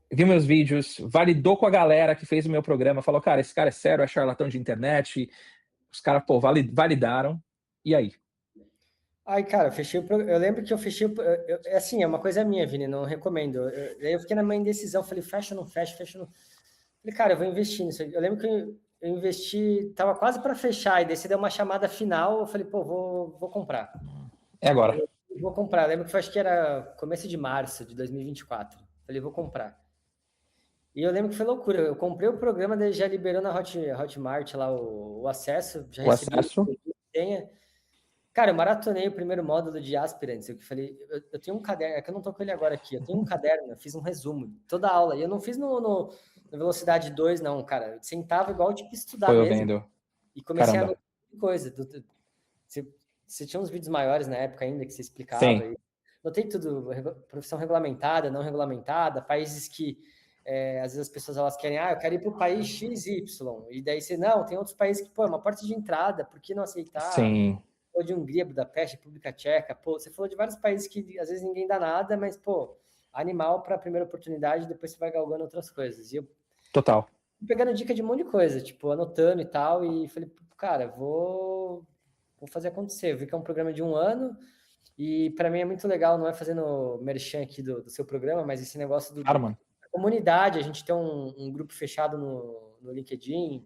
viu meus vídeos, validou com a galera que fez o meu programa, falou, cara, esse cara é sério, é charlatão de internet. Os caras, pô, validaram. E aí? Ai, cara, eu lembro que eu fechei. É assim, é uma coisa minha, Vini, não recomendo. Aí eu fiquei na minha indecisão, falei, fecha ou não fecha, fecha ou não. Falei, cara, eu vou investir nisso. Eu lembro que eu investi, tava quase para fechar, e daí você deu uma chamada final, eu falei, pô, vou comprar. É agora. Vou comprar. Eu lembro que acho que era começo de março de 2024. Falei, vou comprar. E eu lembro que foi loucura. Eu comprei o programa, daí já liberou na Hotmart lá o acesso, já O recebi acesso, o senha. Cara, eu maratonei o primeiro módulo de Aspirants. Eu falei, eu tenho um caderno, é que eu não tô com ele agora aqui. Eu tenho um caderno, eu fiz um resumo de toda a aula. E eu não fiz no velocidade 2, não, cara. Eu sentava igual, tipo, estudar foi mesmo. ouvindo. E comecei a Caramba. anotar coisa. Você tinha uns vídeos maiores na época ainda que você explicava. Sim, Notei tudo, profissão regulamentada, não regulamentada, países que às vezes as pessoas elas querem, eu quero ir para o país XY, e daí você, não, tem outros países que, pô, é uma porta de entrada, por que não aceitar? sim, Ou de Hungria, Budapeste, República Tcheca, pô, você falou de vários países que às vezes ninguém dá nada, mas, pô, animal para a primeira oportunidade, depois você vai galgando outras coisas. E eu total. pegando dica de um monte de coisa, tipo, anotando e tal, e falei, cara, vou fazer acontecer. Eu vi que é um programa de 1 ano, e para mim é muito legal, não é fazendo merchan aqui do seu programa, mas esse negócio Claro, mano. da comunidade, a gente tem um grupo fechado no LinkedIn,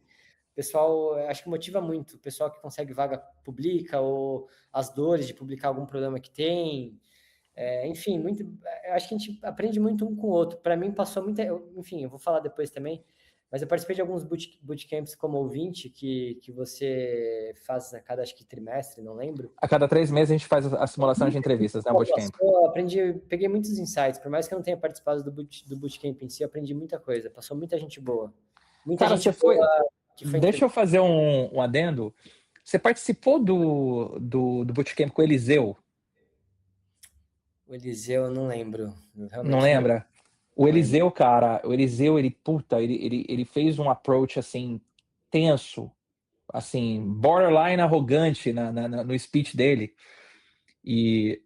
o pessoal, acho que motiva muito, o pessoal que consegue vaga publica, ou as dores de publicar algum problema que tem, enfim, acho que a gente aprende muito um com o outro. Para mim passou muita, enfim, eu vou falar depois também, mas eu participei de alguns bootcamps como ouvinte que você faz a cada, acho que trimestre, não lembro. A cada 3 meses a gente faz a simulação de entrevistas, né? O bootcamp. Eu aprendi, peguei muitos insights, por mais que eu não tenha participado do bootcamp em si, eu aprendi muita coisa, passou muita gente boa. Muita Cara, gente você boa foi. que foi Deixa eu fazer um adendo. Você participou do bootcamp com o Eliseu? O Eliseu, eu não lembro. Eu Não realmente lembra? O não lembro. Eliseu, cara, o Eliseu, ele fez um approach, assim, tenso, assim, borderline arrogante no speech dele. E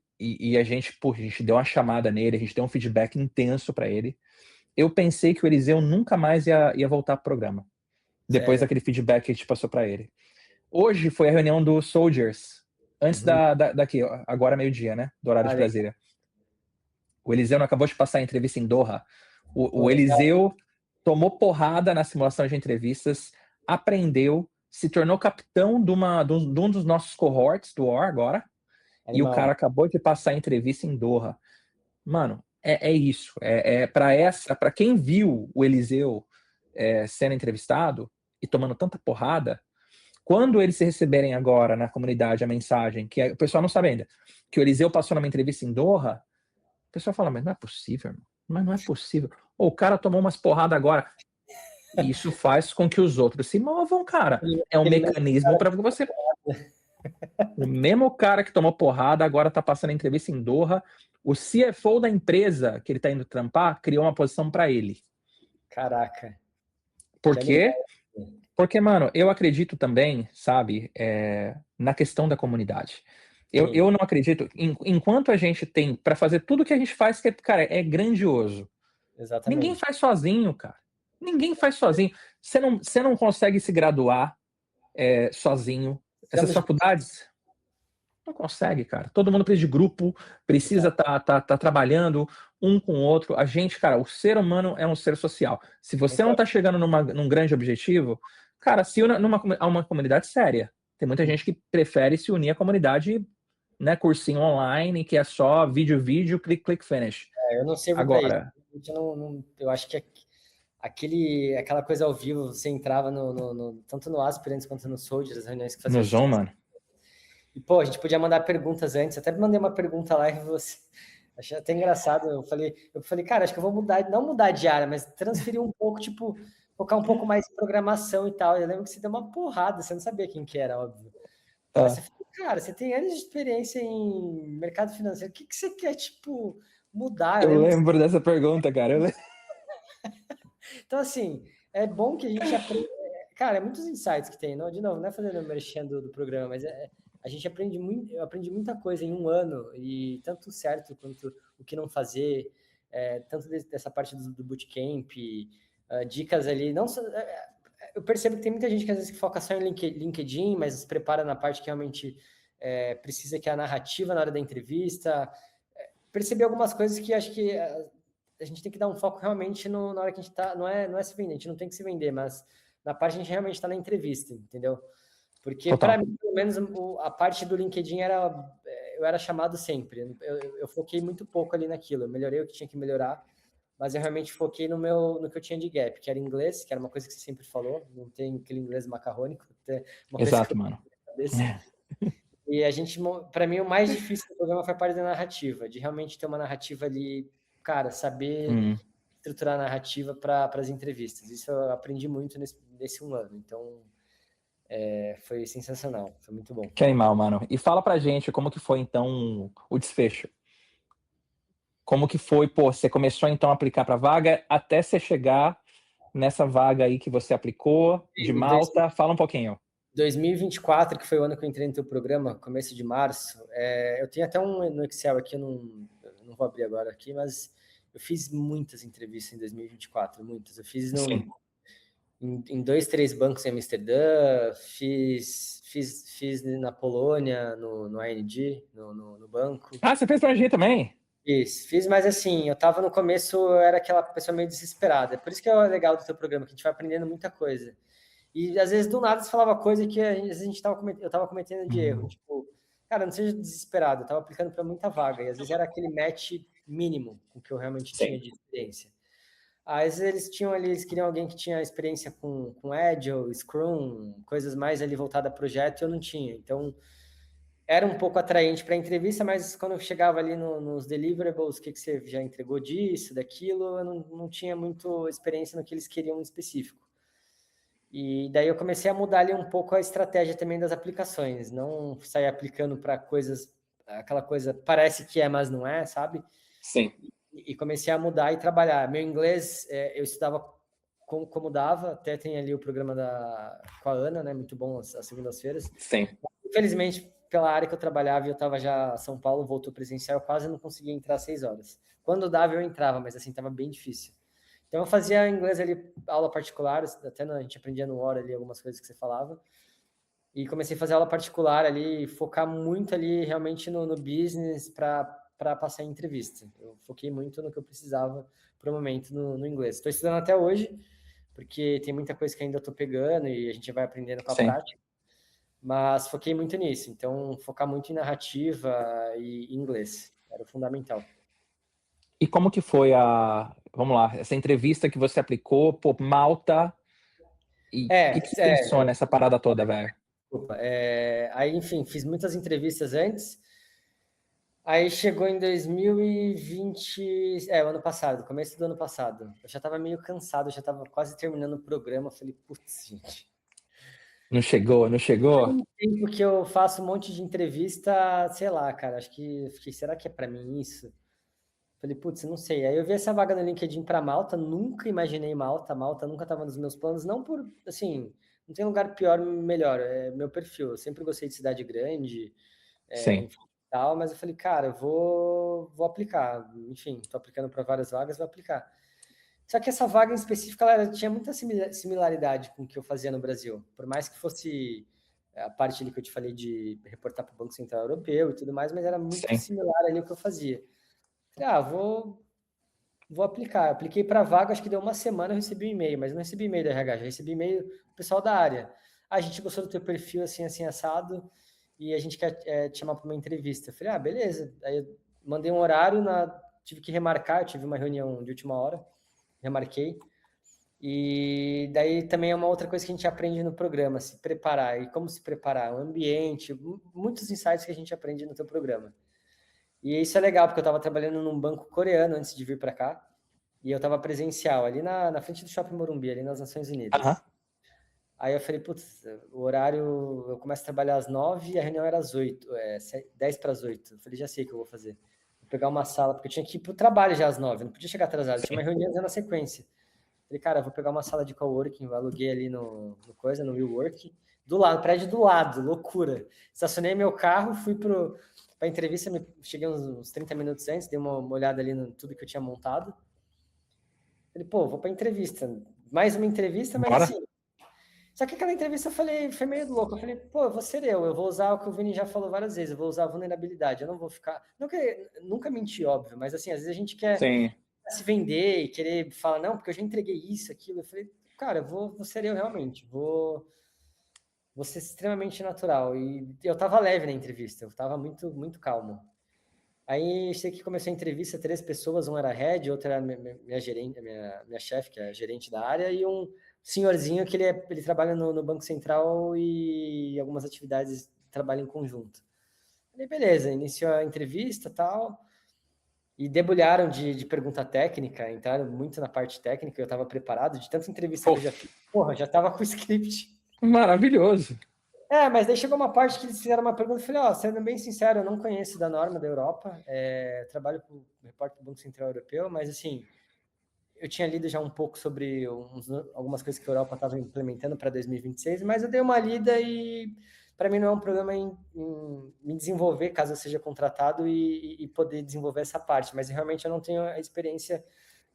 a gente, pô, a gente deu uma chamada nele, a gente deu um feedback intenso para ele. Eu pensei que o Eliseu nunca mais ia voltar pro programa, depois Sério. daquele feedback que a gente passou para ele. Hoje foi a reunião dos Soldiers, antes Uhum. daqui, agora meio-dia, né, do horário de Legal. Brasília. O Eliseu não acabou de passar a entrevista em Doha. Pô, O legal. Eliseu tomou porrada na simulação de entrevistas, aprendeu, se tornou capitão de um dos nossos cohorts do OR agora, e o cara Animal. acabou de passar a entrevista em Doha. Mano, é isso. Para quem viu o Eliseu sendo entrevistado e tomando tanta porrada, quando eles se receberem agora na comunidade a mensagem, o pessoal não sabe ainda, que o Eliseu passou numa entrevista em Doha, o pessoal fala, mas não é possível, irmão. Mas não é possível. Ou o cara tomou umas porradas agora. E isso faz com que os outros se movam, cara. É um Aquele mesmo mecanismo para você. O mesmo cara que tomou porrada agora tá passando a entrevista em Doha. O CFO da empresa que ele tá indo trampar criou uma posição para ele. Caraca. Por Que animal. quê? Porque, mano, eu acredito também, sabe, na questão da comunidade. Sim, Eu não acredito, enquanto a gente tem para fazer tudo que a gente faz, que, cara, é grandioso. Ninguém exatamente. faz sozinho, cara. Ninguém faz sozinho. Você não consegue se graduar sozinho. Essas Precisamos de faculdades não consegue, cara. Todo mundo precisa de grupo, precisa exato. tá trabalhando um com o outro. A gente, cara, o ser humano é um ser social. Se você não Concordo. tá chegando num grande objetivo, cara, se una a uma comunidade séria. Tem muita gente que prefere se unir à comunidade, né, cursinho online, que é só vídeo, click, finish. Eu não sirvo para isso. Agora, Eu acho que aquela coisa ao vivo, você entrava tanto no Aspirants quanto no Soldiers, as reuniões que no fazia. Zoom, mano. E, pô, a gente podia mandar perguntas antes. Até mandei uma pergunta lá e você... Achei até engraçado. Eu falei, cara, acho que eu vou mudar, não mudar de área, mas transferir um pouco, tipo, focar um pouco mais em programação e tal. Eu lembro que você deu uma porrada, você não sabia quem que era, óbvio. Mas você falou, cara, você tem anos de experiência em mercado financeiro, o que você quer, tipo, mudar? Eu lembro dessa pergunta, cara. Então, assim, é bom que a gente aprenda. Cara, é muitos insights que tem. Não, de novo, não é fazendo merchan do programa, mas a gente aprende muito. Eu aprendi muita coisa em um ano, e tanto o certo quanto o que não fazer, tanto dessa parte do bootcamp, dicas ali. Não só, eu percebo que tem muita gente que às vezes foca só em LinkedIn, mas se prepara na parte que realmente precisa, que é a narrativa na hora da entrevista. Percebi algumas coisas que acho que a gente tem que dar um foco realmente na hora que a gente tá, não é se vender, a gente não tem que se vender, mas na parte que a gente realmente está na entrevista, entendeu? Porque para mim, pelo menos a parte do LinkedIn eu era chamado sempre. Eu foquei muito pouco ali naquilo, eu melhorei o que tinha que melhorar, mas eu realmente foquei no que eu tinha de gap, que era inglês, que era uma coisa que você sempre falou, não tem aquele inglês macarrônico, uma coisa Exato, que eu mano. na cabeça. E para mim, o mais difícil do programa foi a parte da narrativa, de realmente ter uma narrativa ali, cara, saber estruturar a narrativa para as entrevistas. Isso eu aprendi muito nesse um ano. Então, foi sensacional, foi muito bom. Que animal, mano. E fala pra gente como que foi, então, o desfecho. Como que foi, pô, você começou, então, a aplicar pra vaga até você chegar nessa vaga aí que você aplicou, de Malta. Fala um pouquinho. 2024, que foi o ano que eu entrei no teu programa, começo de março, eu tenho até um no Excel aqui, eu não vou abrir agora aqui, mas eu fiz muitas entrevistas em 2024, muitas. Eu fiz em 2, 3 bancos em Amsterdã, fiz na Polônia, no ING, no banco. Ah, você fez pra gente também? Fiz, mas assim, eu tava no começo, eu era aquela pessoa meio desesperada. Por isso que é o legal do teu programa, que a gente vai aprendendo muita coisa. E às vezes do nada você falava coisa que eu tava cometendo de erro. Tipo, cara, não seja desesperado, eu tava aplicando para muita vaga. E às vezes era aquele match mínimo com que eu realmente tinha de experiência. Às vezes eles queriam alguém que tinha experiência com Agile, Scrum, coisas mais ali voltadas a projeto, e eu não tinha. Então, era um pouco atraente para a entrevista, mas quando eu chegava ali nos deliverables, o que você já entregou disso, daquilo, eu não tinha muito experiência no que eles queriam em específico. E daí eu comecei a mudar ali um pouco a estratégia também das aplicações, não sair aplicando para coisas, aquela coisa parece que é, mas não é, sabe? Sim. E comecei a mudar e trabalhar. Meu inglês, eu estudava como dava, até tem ali o programa com a Ana, né? Muito bom as segundas-feiras. Sim. Infelizmente, pela área que eu trabalhava, eu estava já São Paulo, voltou presencial, eu quase não conseguia entrar 6 horas. Quando dava, eu entrava, mas assim, estava bem difícil. Então eu fazia inglês ali, aula particular, até a gente aprendia no hora ali algumas coisas que você falava. E comecei a fazer aula particular ali, focar muito ali realmente no business para passar em entrevista. Eu foquei muito no que eu precisava para o momento no inglês. Estou estudando até hoje, porque tem muita coisa que ainda estou pegando e a gente vai aprendendo com a prática. Mas foquei muito nisso. Então, focar muito em narrativa e inglês. Era o fundamental. E como que foi vamos lá, essa entrevista que você aplicou, pô, Malta, e o que você pensou nessa parada toda, velho? Desculpa. Aí, enfim, fiz muitas entrevistas antes. Aí chegou em 2020, o ano passado, começo do ano passado. Eu já estava meio cansado, eu já estava quase terminando o programa. Falei, putz, gente. Não chegou, não chegou? Tem um tempo que eu faço um monte de entrevista, sei lá, cara, acho que será que é para mim isso? Falei, putz, não sei. Aí eu vi essa vaga no LinkedIn para Malta, nunca imaginei Malta nunca estava nos meus planos, não por, assim, não tem lugar pior, melhor, é meu perfil. Eu sempre gostei de cidade grande, Sim. enfim, tal, mas eu falei, cara, eu vou aplicar. Enfim, tô aplicando para várias vagas, vou aplicar. Só que essa vaga em específico, ela tinha muita similaridade com o que eu fazia no Brasil. Por mais que fosse a parte ali que eu te falei de reportar para o Banco Central Europeu e tudo mais, mas era muito similar ali o que eu fazia. Falei, vou aplicar. Apliquei para a vaga, acho que deu uma semana, eu recebi um e-mail, mas não recebi e-mail da RH, já recebi e-mail do pessoal da área. A gente gostou do teu perfil, assim, assim, assado, e a gente quer te chamar para uma entrevista. Eu falei, beleza. Aí eu mandei um horário, tive que remarcar, eu tive uma reunião de última hora, remarquei. E daí também é uma outra coisa que a gente aprende no programa, se preparar. E como se preparar, o ambiente, muitos insights que a gente aprende no teu programa. E isso é legal, porque eu estava trabalhando num banco coreano antes de vir para cá, e eu estava presencial, ali na frente do Shopping Morumbi, ali nas Nações Unidas. Aí eu falei, putz, o horário, eu começo a trabalhar às 9 e a reunião era às 8, 10 para as 8. Eu falei, já sei o que eu vou fazer. Vou pegar uma sala, porque eu tinha que ir para o trabalho já às 9, não podia chegar atrasado, tinha uma reunião já na sequência. Falei, cara, eu vou pegar uma sala de coworking, aluguei ali no WeWork, do lado, prédio do lado, loucura. Estacionei meu carro, fui para a entrevista, cheguei uns 30 minutos antes, dei uma olhada ali no tudo que eu tinha montado. Falei, pô, vou para entrevista. Mais uma entrevista, mas assim... Só que aquela entrevista eu falei, foi meio louco. Eu falei, pô, eu vou ser eu vou usar o que o Vini já falou várias vezes, eu vou usar a vulnerabilidade, eu não vou ficar... Nunca mentir, óbvio, mas assim, às vezes a gente quer... Sim. Se vender e querer falar, não, porque eu já entreguei isso, aquilo. Eu falei, cara, vou ser eu realmente, vou ser extremamente natural. E eu tava leve na entrevista, eu tava muito, muito calmo. Aí, sei que começou a entrevista, 3 pessoas, um era head, outro era minha gerente, minha chefe, que é a gerente da área, e um senhorzinho que ele trabalha no Banco Central e algumas atividades trabalham em conjunto. Falei, beleza, iniciou a entrevista e tal... E debulharam de pergunta técnica, entraram muito na parte técnica, eu estava preparado, de tanta entrevista que eu já fiz. Porra, já estava com o script. Maravilhoso. Mas daí chegou uma parte que eles fizeram uma pergunta, eu falei, sendo bem sincero, eu não conheço da norma da Europa, trabalho como repórter do Banco Central Europeu, mas assim, eu tinha lido já um pouco sobre algumas coisas que a Europa estava implementando para 2026, mas eu dei uma lida e... Para mim não é um problema em me desenvolver, caso eu seja contratado, e poder desenvolver essa parte, mas realmente eu não tenho a experiência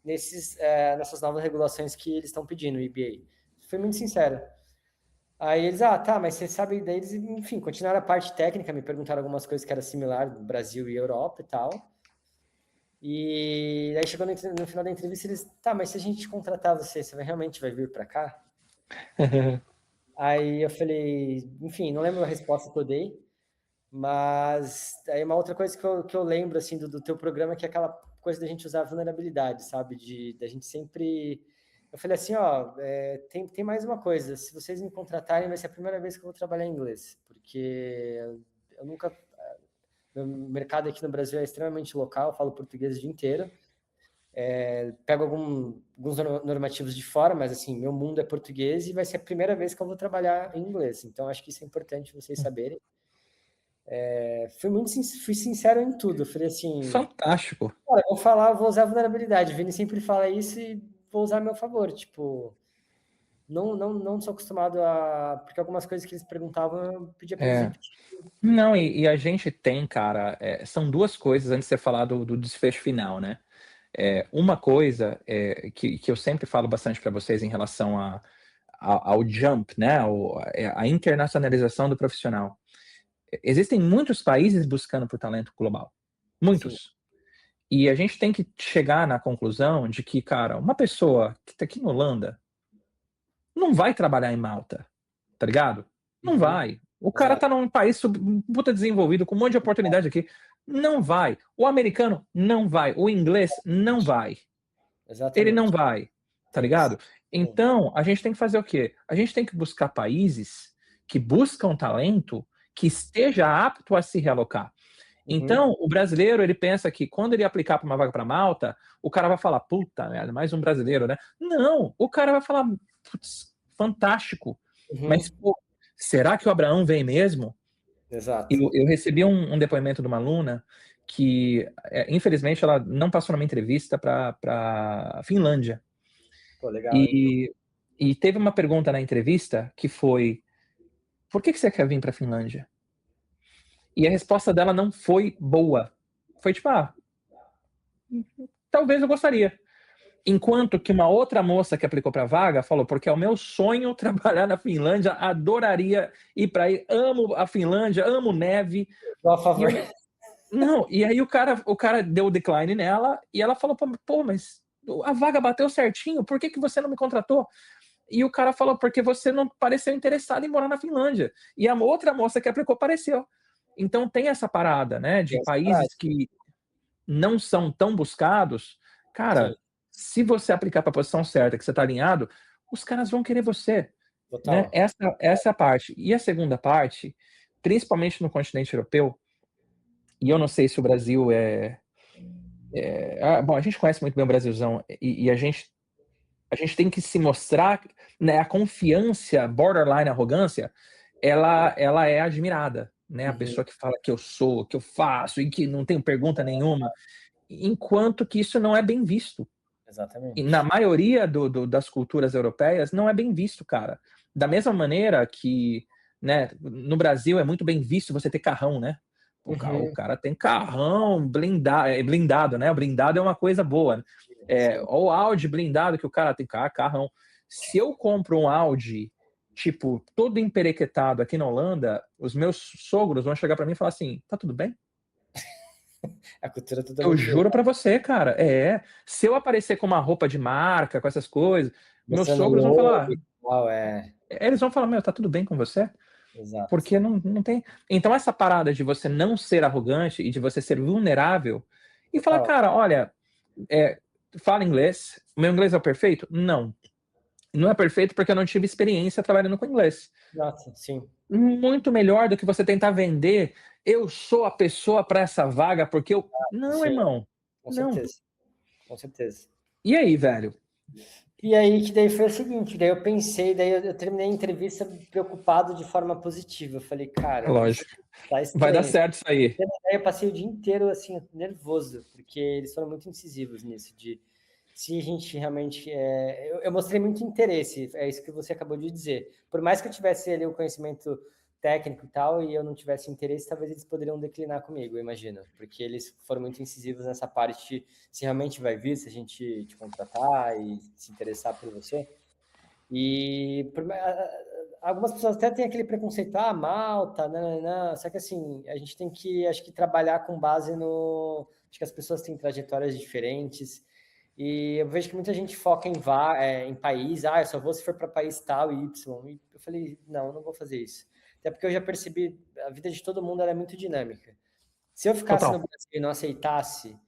nessas novas regulações que eles estão pedindo, o EBA. Fui muito sincero. Aí eles, tá, mas você sabe, daí eles, enfim, continuaram a parte técnica, me perguntaram algumas coisas que era similar do Brasil e Europa e tal. E aí chegou no final da entrevista, eles, tá, mas se a gente contratar você realmente vai vir para cá? Aí eu falei, enfim, não lembro a resposta que eu dei, mas aí uma outra coisa que eu lembro, assim, do teu programa, que é aquela coisa da gente usar a vulnerabilidade, sabe? Da gente sempre... Eu falei assim, tem mais uma coisa, se vocês me contratarem, vai ser a primeira vez que eu vou trabalhar em inglês, porque eu nunca... Meu mercado aqui no Brasil é extremamente local, eu falo português o dia inteiro, pego alguns normativos de fora, mas assim, meu mundo é português e vai ser a primeira vez que eu vou trabalhar em inglês. Então, acho que isso é importante vocês saberem. Fui sincero em tudo. Eu falei assim... Fantástico. Cara, vou usar a vulnerabilidade. O Vini sempre fala isso e vou usar a meu favor. Tipo, não sou acostumado a... Porque algumas coisas que eles perguntavam, eu pedia para eles repetir. Não, e a gente tem, cara, são 2 coisas antes de você falar do desfecho final, né? Uma coisa que eu sempre falo bastante para vocês em relação ao jump, né? A internacionalização do profissional. Existem muitos países buscando por talento global. Muitos. Sim. E a gente tem que chegar na conclusão de que, cara, uma pessoa que está aqui na Holanda não vai trabalhar em Malta, tá ligado? Não vai. O cara tá num país puta desenvolvido, com um monte de oportunidade aqui. Não vai. O americano não vai. O inglês não vai. Exatamente. Ele não vai, tá ligado? Então, a gente tem que fazer o quê? A gente tem que buscar países que buscam talento que esteja apto a se realocar. Então, o brasileiro, ele pensa que quando ele aplicar para uma vaga para Malta, o cara vai falar, puta merda, mais um brasileiro, né? Não, o cara vai falar, putz, fantástico. Mas, pô, será que o Abraão vem mesmo? Exato. Eu recebi um depoimento de uma aluna que, infelizmente, ela não passou numa entrevista para Finlândia. Pô, legal, e teve uma pergunta na entrevista que foi, por que você quer vir para Finlândia? E a resposta dela não foi boa. Foi tipo, talvez eu gostaria. Enquanto que uma outra moça que aplicou para a vaga falou, porque é o meu sonho trabalhar na Finlândia, adoraria ir para aí, amo a Finlândia, amo neve. Por favor. Não, e aí o cara deu o decline nela e ela falou, pô, mas a vaga bateu certinho, por que você não me contratou? E o cara falou, porque você não pareceu interessado em morar na Finlândia. E a outra moça que aplicou pareceu. Então tem essa parada, né, de países que não são tão buscados, cara, Sim, se você aplicar para a posição certa, que você está alinhado, os caras vão querer você, né? total. Essa é a parte. E a segunda parte, principalmente no continente europeu, e eu não sei se o Brasil bom, a gente conhece muito bem o Brasilzão e a gente tem que se mostrar, né? A confiança, borderline arrogância, ela é admirada, né? A Uhum, pessoa que fala que eu sou, que eu faço e que não tenho pergunta nenhuma, enquanto que isso não é bem visto. E na exatamente. maioria das culturas europeias não é bem visto, cara. Da mesma maneira que, né, no Brasil é muito bem visto você ter carrão, né? O Uhum, cara tem carrão blindado, né? O blindado é uma coisa boa. sim. O Audi blindado que o cara tem, carrão. Se eu compro um Audi, tipo, todo emperequetado aqui na Holanda, os meus sogros vão chegar para mim e falar assim: tá tudo bem? A cultura é Eu totalmente juro pra você, cara. Se eu aparecer com uma roupa de marca, com essas coisas, meus mostrando sogros vão logo falar. e tal, é. Eles vão falar, meu, tá tudo bem com você? Exato. Porque não tem. Então, essa parada de você não ser arrogante e de você ser vulnerável e falar, Total. cara, olha, fala inglês. O meu inglês é o perfeito? Não. Não é perfeito porque eu não tive experiência trabalhando com inglês. Nossa, sim. Muito melhor do que você tentar vender. Eu sou a pessoa para essa vaga porque eu. Não, Sim, irmão. com Não. certeza. Com certeza. E aí, velho? E aí que daí foi o seguinte, daí eu pensei, daí eu terminei a entrevista preocupado de forma positiva. Eu falei, cara, isso Lógico. tá Vai dar estranho. certo isso aí. Daí eu passei o dia inteiro assim nervoso, porque eles foram muito incisivos nisso de se a gente realmente eu mostrei muito interesse, é isso que você acabou de dizer. Por mais que eu tivesse ali o conhecimento técnico e tal, e eu não tivesse interesse, talvez eles poderiam declinar comigo, eu imagino, porque eles foram muito incisivos nessa parte de se realmente vai vir, se a gente te contratar e se interessar por você. E algumas pessoas até têm aquele preconceito, Malta, não, só que assim, a gente tem que, acho que trabalhar com base no, acho que as pessoas têm trajetórias diferentes, e eu vejo que muita gente foca em país, eu só vou se for para país tal e Y, e eu falei, não vou fazer isso. Até porque eu já percebi, a vida de todo mundo ela é muito dinâmica. Se eu ficasse no Total. Brasil e não aceitasse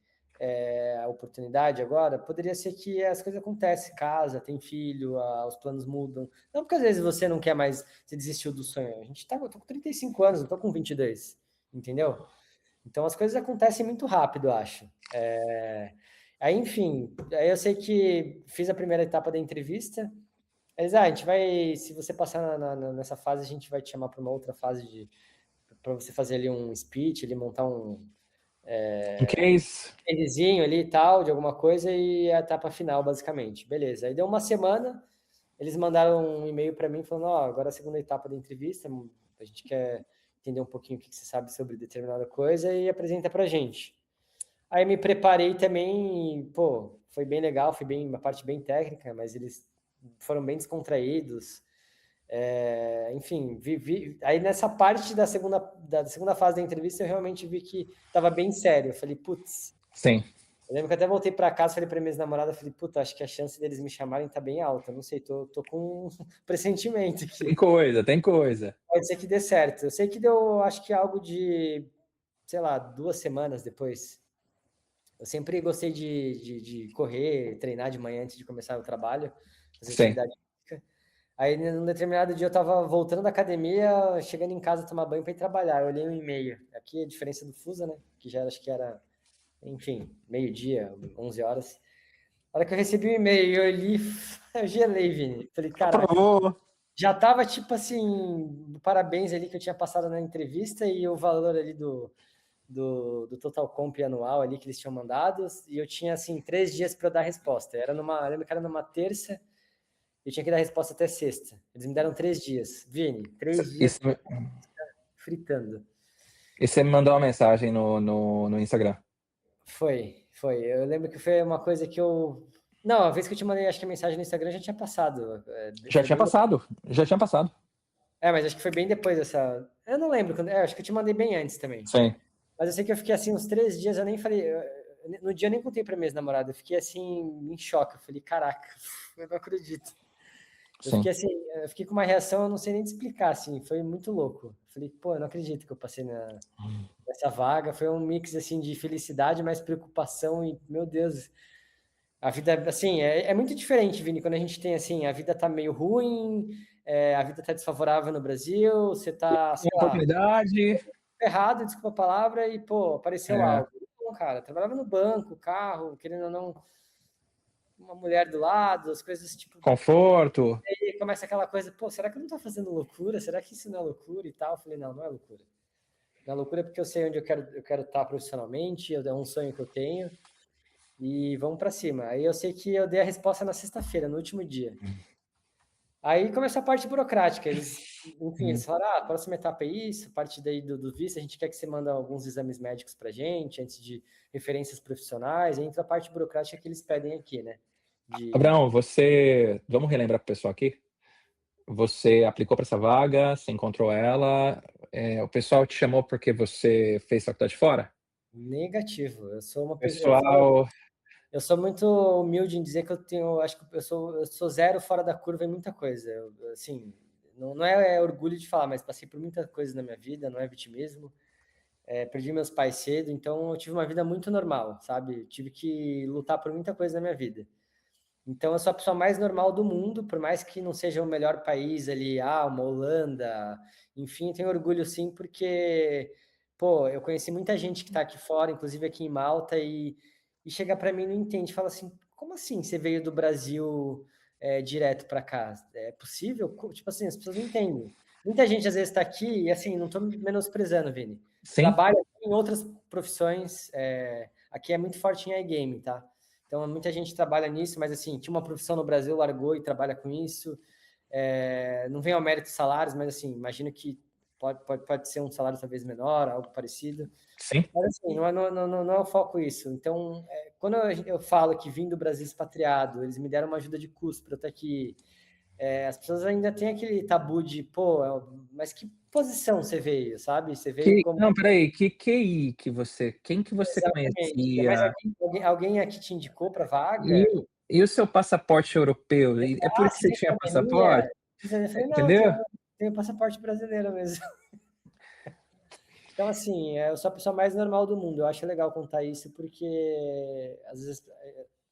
a oportunidade agora, poderia ser que as coisas acontecem, casa, tem filho, os planos mudam. Não porque às vezes você não quer mais, você desistiu do sonho. Eu tô com 35 anos, não tô com 22, entendeu? Então as coisas acontecem muito rápido, eu acho. Aí, enfim, aí eu sei que fiz a primeira etapa da entrevista. Eles, a gente vai, se você passar nessa fase, a gente vai te chamar para uma outra fase para você fazer ali um speech, ali montar Em case. casezinho ali e tal, de alguma coisa, e a etapa final, basicamente. Beleza. Aí deu uma semana, eles mandaram um e-mail para mim falando, agora é a segunda etapa da entrevista, a gente quer entender um pouquinho o que você sabe sobre determinada coisa e apresenta pra gente. Aí me preparei também, e, pô, foi bem legal, foi bem uma parte bem técnica, mas eles foram bem descontraídos. Enfim, aí nessa parte da segunda fase da entrevista eu realmente vi que estava bem sério. Eu falei, putz, Sim. eu lembro que até voltei para casa, falei para minha ex-namorada, falei, puta, acho que a chance deles me chamarem tá bem alta. Não sei, tô com um pressentimento Tem aqui. coisa, tem coisa. Pode ser que dê certo. Eu sei que deu, acho que algo de, sei lá, 2 semanas depois. Eu sempre gostei de correr, treinar de manhã antes de começar o trabalho, fazer Sim. atividade física. Aí, num determinado dia, eu tava voltando da academia, chegando em casa, tomar banho para ir trabalhar. Eu olhei um e-mail. Aqui a diferença do fuso, né? Que já acho que era, enfim, meio-dia, 11 horas. A hora que eu recebi o e-mail, eu li, eu gelei, Vini. Falei, caraca. Aprovou. Já tava tipo assim, parabéns ali que eu tinha passado na entrevista e o valor ali do Total Comp anual ali que eles tinham mandado. E eu tinha, assim, 3 dias para dar a resposta. Eu lembro que era numa terça, eu tinha que dar a resposta até sexta. Eles me deram 3 dias. Vini, 3 dias Isso, fritando. e você me mandou uma mensagem no Instagram. Foi. Eu lembro que foi uma coisa que eu. Não, a vez que eu te mandei, acho que a mensagem no Instagram já tinha passado. Já Foi tinha bem. passado. Já tinha passado. Mas acho que foi bem depois dessa. Eu não lembro quando. Acho que eu te mandei bem antes também. Sim. Mas eu sei que eu fiquei assim uns 3 dias, eu nem falei. No dia eu nem contei pra minha ex-namorada, eu fiquei assim, em choque. Eu falei, caraca, eu não acredito. Eu fiquei assim, eu fiquei com uma reação, eu não sei nem te explicar, assim, foi muito louco. Falei, pô, eu não acredito que eu passei nessa vaga. Foi um mix, assim, de felicidade, mais preocupação e, meu Deus, a vida, assim, é muito diferente, Vini, quando a gente tem, assim, a vida tá meio ruim, a vida tá desfavorável no Brasil, você tá, sei Uma lá, oportunidade. errado, desculpa a palavra, e, pô, apareceu É, algo. Então, cara, trabalhava no banco, carro, querendo ou não, uma mulher do lado, as coisas, tipo, conforto. aí começa aquela coisa, pô, será que eu não tô fazendo loucura? Será que isso não é loucura e tal? Eu falei, não, não é loucura. Não é loucura porque eu sei onde eu quero estar profissionalmente, é um sonho que eu tenho, e vamos para cima. Aí eu sei que eu dei a resposta na sexta-feira, no último dia. Aí começou a parte burocrática. Enfim, eles falaram, a próxima etapa é isso, a parte daí do visto, a gente quer que você manda alguns exames médicos pra gente, antes de referências profissionais, aí entra a parte burocrática que eles pedem aqui, né? Abraão, vamos relembrar para o pessoal aqui? Você aplicou para essa vaga, você encontrou ela, o pessoal te chamou porque você fez faculdade fora? Negativo. Eu sou uma pessoa, Pessoal, eu sou muito humilde em dizer que eu tenho, acho que eu sou zero fora da curva em muita coisa. Assim, não é orgulho de falar, mas passei por muita coisa na minha vida, não é vitimismo. Perdi meus pais cedo, então eu tive uma vida muito normal, sabe? Tive que lutar por muita coisa na minha vida. Então eu sou a pessoa mais normal do mundo, por mais que não seja o melhor país ali, uma Holanda, enfim, tenho orgulho sim, porque, pô, eu conheci muita gente que está aqui fora, inclusive aqui em Malta, e chega para mim e não entende, fala assim, como assim você veio do Brasil direto para cá? É possível? Tipo assim, as pessoas não entendem. Muita gente às vezes está aqui, e assim, não estou menosprezando, Vini. sim. Trabalha em outras profissões, aqui é muito forte em iGame, tá? Então, muita gente trabalha nisso, mas assim, tinha uma profissão no Brasil, largou e trabalha com isso. Não vem ao mérito de salários, mas assim, imagino que pode ser um salário talvez menor, algo parecido. Sim. Mas assim, não é o foco isso. Então, quando eu falo que vim do Brasil expatriado, eles me deram uma ajuda de custo para eu estar aqui. As pessoas ainda têm aquele tabu de, pô, mas que posição você veio, sabe? Você veio como. Não, peraí, que QI quem que você Exatamente. Mas conhecia? alguém aqui te indicou para E, vaga? e o seu passaporte europeu? É por isso que Você você tem tinha cidadania? passaporte? Eu falei, não, Entendeu? tenho passaporte brasileiro mesmo. Então, assim, eu sou a pessoa mais normal do mundo. Eu acho legal contar isso porque, às vezes,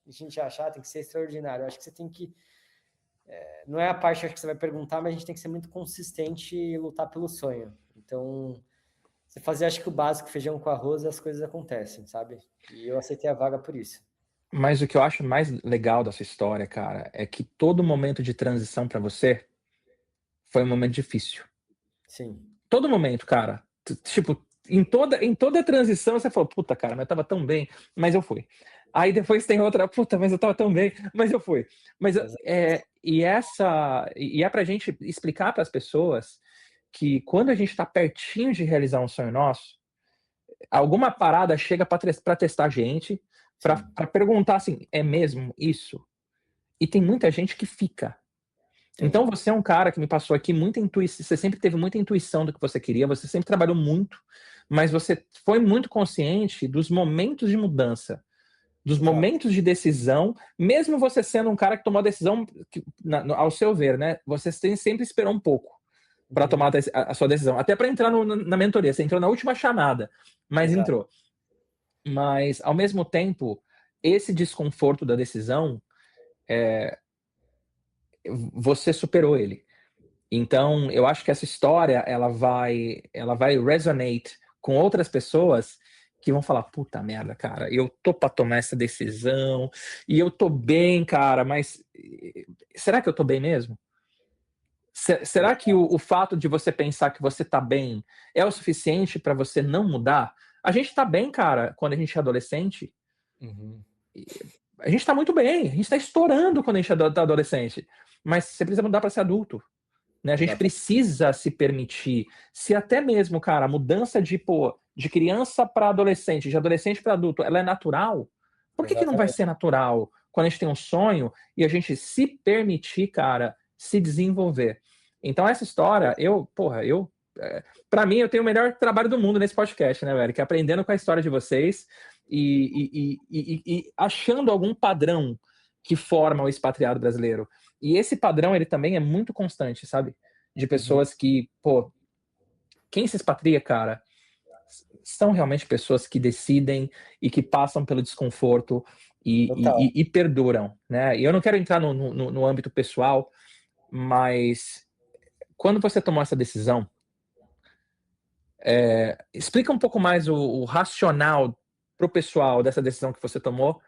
a gente acha, tem que ser extraordinário. Eu acho que você tem que... não é a parte que você vai perguntar, mas a gente tem que ser muito consistente e lutar pelo sonho. Então, você fazer, acho que o básico, feijão com arroz, as coisas acontecem, sabe? E eu aceitei a vaga por isso. Mas o que eu acho mais legal dessa história, cara, é que todo momento de transição para você foi um momento difícil. Sim. Todo momento, cara. Tipo, em toda a transição você falou, puta, cara, mas eu tava tão bem, mas eu fui. Aí depois tem outra, puta, mas eu tava tão bem, mas eu fui. Mas e é pra gente explicar para as pessoas que quando a gente tá pertinho de realizar um sonho nosso, alguma parada chega para testar a gente, para perguntar assim, é mesmo isso? E tem muita gente que fica. Então Tem. você é um cara que me passou aqui muita intuição, você sempre teve muita intuição do que você queria, você sempre trabalhou muito, mas você foi muito consciente dos momentos de mudança, dos Exato. momentos de decisão, mesmo você sendo um cara que tomou a decisão ao seu ver, né? Você sempre esperou um pouco para tomar a sua decisão, até para entrar na mentoria. Você entrou na última chamada, mas Exato. entrou. Mas ao mesmo tempo, esse desconforto da decisão, você superou ele. Então, eu acho que essa história ela vai resonate com outras pessoas que vão falar, puta merda, cara, eu tô pra tomar essa decisão e eu tô bem, cara, mas será que eu tô bem mesmo? Será que o fato de você pensar que você tá bem é o suficiente para você não mudar? A gente tá bem, cara, quando a gente é adolescente. Uhum. A gente tá muito bem, a gente tá estourando quando a gente tá adolescente. Mas você precisa mudar para ser adulto. Né? A gente Exato. precisa se permitir, se até mesmo, cara, a mudança de criança para adolescente, de adolescente para adulto, ela é natural, por que não vai Exatamente. ser natural quando a gente tem um sonho e a gente se permitir, cara, se desenvolver? Então, essa história, para mim, eu tenho o melhor trabalho do mundo nesse podcast, né, velho? Que é aprendendo com a história de vocês e achando algum padrão que forma o expatriado brasileiro. E esse padrão, ele também é muito constante, sabe? De Uhum. pessoas que, pô, quem se expatria, cara, são realmente pessoas que decidem e que passam pelo desconforto Total. e perduram, né? E eu não quero entrar no âmbito pessoal, mas quando você tomou essa decisão, explica um pouco mais o racional pro pessoal dessa decisão que você tomou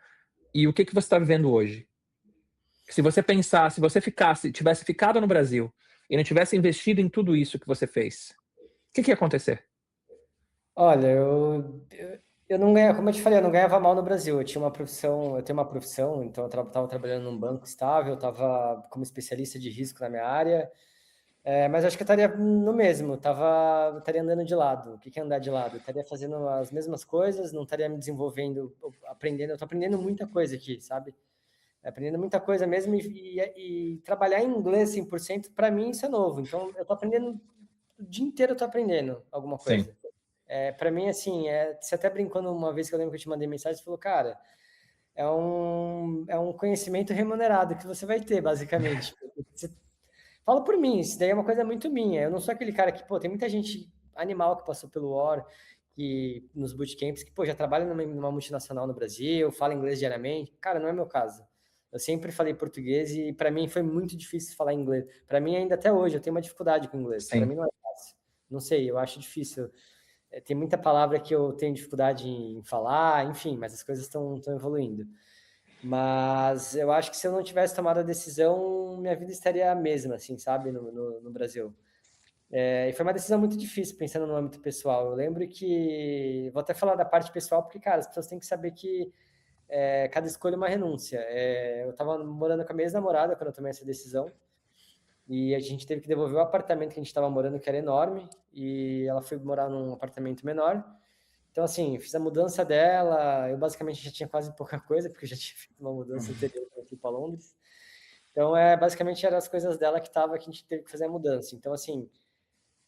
e o que que você está vivendo hoje. Se você pensar, se você tivesse ficado no Brasil e não tivesse investido em tudo isso que você fez, o que que ia acontecer? Olha, eu não ganhava, como eu te falei, eu não ganhava mal no Brasil. Eu tinha uma profissão, eu tenho uma profissão, então eu estava trabalhando num banco estável, estava como especialista de risco na minha área. Mas acho que eu estaria no mesmo, estaria andando de lado. O que é andar de lado? Eu estaria fazendo as mesmas coisas, não estaria me desenvolvendo, aprendendo. Eu estou aprendendo muita coisa aqui, sabe? Aprendendo muita coisa mesmo e trabalhar em inglês 100%, para mim isso é novo. Então, eu estou aprendendo, o dia inteiro eu estou aprendendo alguma Sim, coisa. Para mim, assim, você até brincando uma vez que eu lembro que eu te mandei mensagem, você falou, cara, é um conhecimento remunerado que você vai ter, basicamente. Você falo por mim, isso daí é uma coisa muito minha. Eu não sou aquele cara que, pô, tem muita gente animal que passou pelo War, que nos bootcamps, que, pô, já trabalha numa multinacional no Brasil, fala inglês diariamente. Cara, não é meu caso. Eu sempre falei português e para mim foi muito difícil falar inglês. Para mim ainda até hoje eu tenho uma dificuldade com inglês. Para sim. mim não é fácil. Não sei, eu acho difícil. Tem muita palavra que eu tenho dificuldade em falar, enfim, mas as coisas estão evoluindo. Mas eu acho que se eu não tivesse tomado a decisão, minha vida estaria a mesma, assim, sabe, no Brasil. E foi uma decisão muito difícil, pensando no âmbito pessoal. Eu lembro que. Vou até falar da parte pessoal, porque, cara, as pessoas têm que saber que cada escolha é uma renúncia. Eu estava morando com a minha ex-namorada quando eu tomei essa decisão, e a gente teve que devolver o apartamento que a gente estava morando, que era enorme, e ela foi morar num apartamento menor. Então, assim, fiz a mudança dela, eu basicamente já tinha quase pouca coisa, porque eu já tinha feito uma mudança anterior aqui para Londres. Então, basicamente eram as coisas dela que a gente teve que fazer a mudança. Então, assim,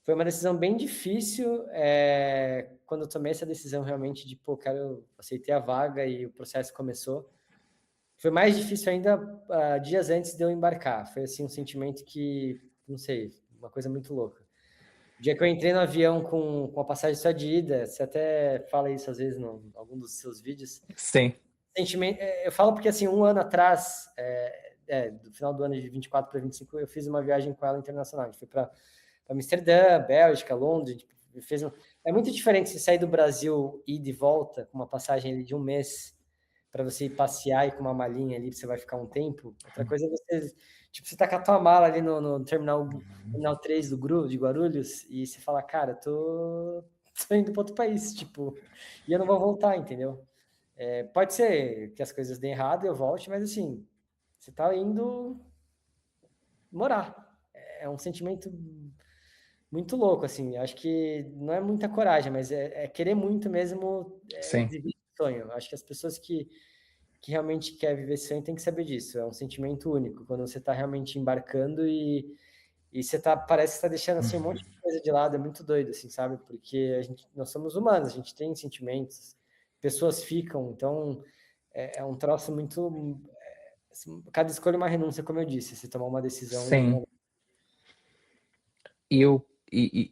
foi uma decisão bem difícil, quando eu tomei essa decisão realmente de, pô, aceitei a vaga e o processo começou. Foi mais difícil ainda dias antes de eu embarcar. Foi, assim, um sentimento que, não sei, uma coisa muito louca. O dia que eu entrei no avião com a passagem só de ida, você até fala isso às vezes em algum dos seus vídeos. Sim. Sentimento, eu falo porque assim, um ano atrás, do final do ano de 24 para 25, eu fiz uma viagem com ela internacional. A gente foi para Amsterdã, Bélgica, Londres. A gente fez é muito diferente você sair do Brasil e ir de volta com uma passagem ali de um mês para você ir passear e com uma malinha ali, você vai ficar um tempo. Outra coisa é você, tipo, você tá com a tua mala ali no terminal 3 de Guarulhos, e você fala, cara, tô indo para outro país, tipo, e eu não vou voltar, entendeu? Pode ser que as coisas deem errado e eu volte, mas assim, você tá indo morar. É um sentimento muito louco, assim. Acho que não é muita coragem, mas é querer muito mesmo Sim. viver esse sonho. Acho que as pessoas que realmente querem viver esse sonho têm que saber disso. É um sentimento único, quando você está realmente embarcando e você parece que está deixando assim, um monte de coisa de lado. É muito doido, assim, sabe? Porque nós somos humanos, a gente tem sentimentos, pessoas ficam, então é um troço muito. Cada escolha é uma renúncia, como eu disse, se tomar uma decisão. Sim. E eu e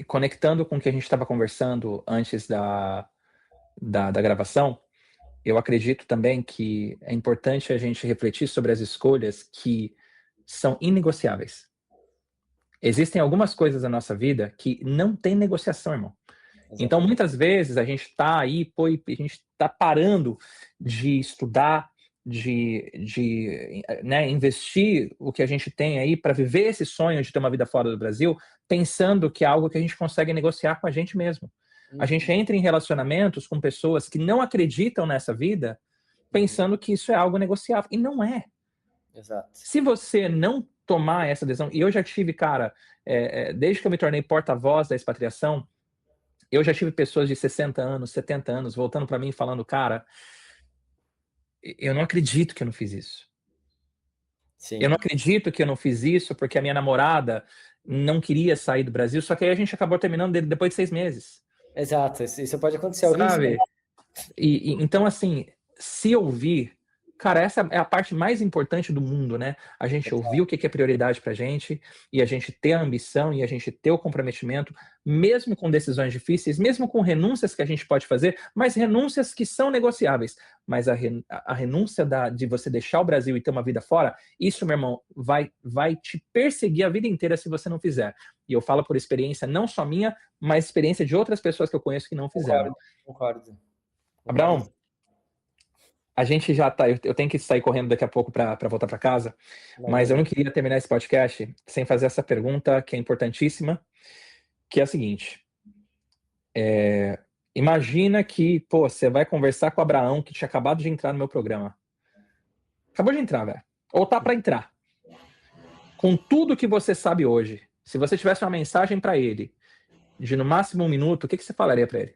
conectando com o que a gente estava conversando antes da gravação, eu acredito também que é importante a gente refletir sobre as escolhas que são inegociáveis. Existem algumas coisas na nossa vida que não tem negociação, irmão. Então, Exatamente. muitas vezes a gente está aí, pô, e a gente está parando de estudar, né, investir o que a gente tem aí para viver esse sonho de ter uma vida fora do Brasil, pensando que é algo que a gente consegue negociar com a gente mesmo. A gente Uhum, entra em relacionamentos com pessoas que não acreditam nessa vida, uhum, pensando que isso é algo negociável. E não é. exato. Se você não tomar essa decisão, e eu já tive, cara, desde que eu me tornei porta-voz da expatriação, eu já tive pessoas de 60 anos, 70 anos, voltando para mim e falando, cara, eu não acredito que eu não fiz isso. Eu não Sim. acredito que eu não fiz isso porque a minha namorada não queria sair do Brasil, só que aí a gente acabou terminando depois de 6 meses, Exato, isso pode acontecer. Eu vi isso. sabe? Então, assim, se ouvir, Cara, essa é a parte mais importante do mundo, né? A gente ouvir o que é prioridade pra gente, e a gente ter a ambição, e a gente ter o comprometimento, mesmo com decisões difíceis, mesmo com renúncias que a gente pode fazer, mas renúncias que são negociáveis. Mas a renúncia de você deixar o Brasil e ter uma vida fora, isso, meu irmão, vai te perseguir a vida inteira se você não fizer. E eu falo por experiência não só minha, mas experiência de outras pessoas que eu conheço que não fizeram. Concordo. Abraão, a gente já tá. Eu tenho que sair correndo daqui a pouco para voltar para casa, mas eu não queria terminar esse podcast sem fazer essa pergunta que é importantíssima, que é a seguinte: imagina que, pô, você vai conversar com o Abraão, que tinha acabado de entrar no meu programa. Acabou de entrar, velho. Ou tá para entrar. Com tudo que você sabe hoje, se você tivesse uma mensagem para ele, de no máximo 1 minuto, o que você falaria para ele?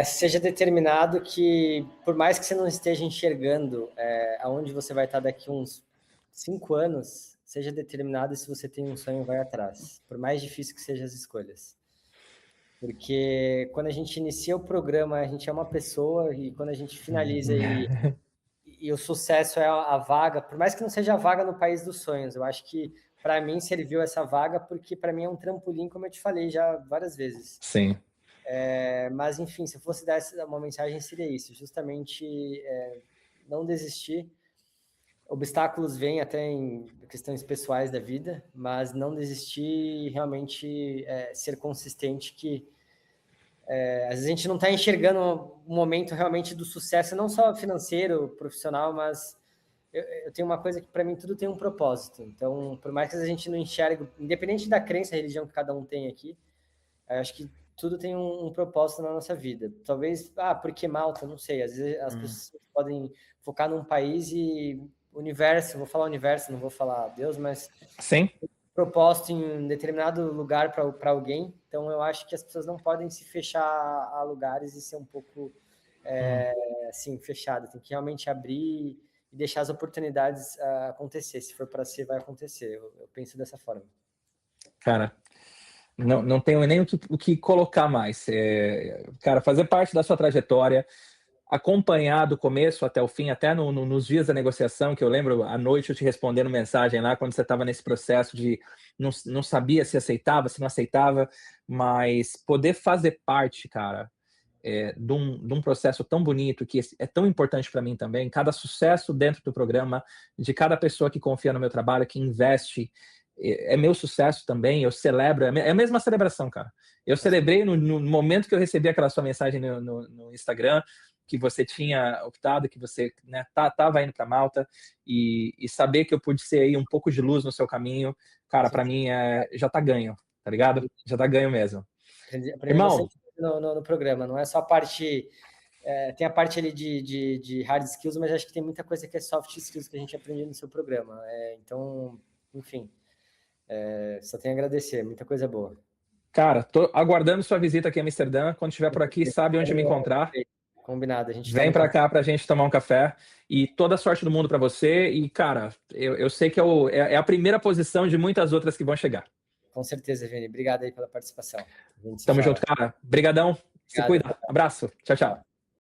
Seja determinado que, por mais que você não esteja enxergando aonde você vai estar daqui uns 5 anos, seja determinado e se você tem um sonho, vai atrás. Por mais difícil que sejam as escolhas. Porque quando a gente inicia o programa, a gente é uma pessoa e quando a gente finaliza e o sucesso é a vaga, por mais que não seja a vaga no país dos sonhos, eu acho que para mim serviu essa vaga porque para mim é um trampolim, como eu te falei já várias vezes. Sim. Mas, enfim, se eu fosse dar uma mensagem, seria isso, justamente não desistir. Obstáculos vêm até em questões pessoais da vida, mas não desistir e realmente ser consistente, que às vezes a gente não está enxergando o momento realmente do sucesso, não só financeiro, profissional, mas eu tenho uma coisa que para mim tudo tem um propósito. Então, por mais que a gente não enxergue, independente da crença, religião que cada um tem aqui, eu acho que tudo tem um propósito na nossa vida. Talvez, por que Malta? Não sei. Às vezes as pessoas podem focar num país e universo, vou falar universo, não vou falar Deus, mas sim, propósito em um determinado lugar para alguém. Então, eu acho que as pessoas não podem se fechar a lugares e ser um pouco assim, fechado. Tem que realmente abrir e deixar as oportunidades acontecer. Se for para ser, vai acontecer. Eu penso dessa forma. Cara, não tenho nem o que colocar mais. Cara, fazer parte da sua trajetória, acompanhar do começo até o fim, até nos dias da negociação, que eu lembro à noite eu te respondendo mensagem lá, quando você estava nesse processo de não sabia se aceitava, se não aceitava, mas poder fazer parte, cara, de um processo tão bonito, que é tão importante para mim também, cada sucesso dentro do programa, de cada pessoa que confia no meu trabalho, que investe, é meu sucesso também, eu celebro, é a mesma celebração, cara. Eu celebrei no momento que eu recebi aquela sua mensagem no Instagram, que você tinha optado, que você tava indo para Malta, e saber que eu pude ser aí um pouco de luz no seu caminho, cara, para mim já tá ganho, tá ligado? Já tá ganho mesmo. Irmão, no programa, não é só a parte... tem a parte ali de hard skills, mas acho que tem muita coisa que é soft skills que a gente aprende no seu programa. Então, enfim, só tenho a agradecer, muita coisa boa. Cara, tô aguardando sua visita aqui em Amsterdã. Quando estiver por aqui, sabe onde me encontrar. Combinado, a gente vem para cá pra gente tomar um café. E toda a sorte do mundo para você. E, cara, eu sei que é a primeira posição de muitas outras que vão chegar. Com certeza, Vini. Obrigado aí pela participação. Tamo junto, cara. Brigadão. Se cuida. Abraço. Tchau, tchau.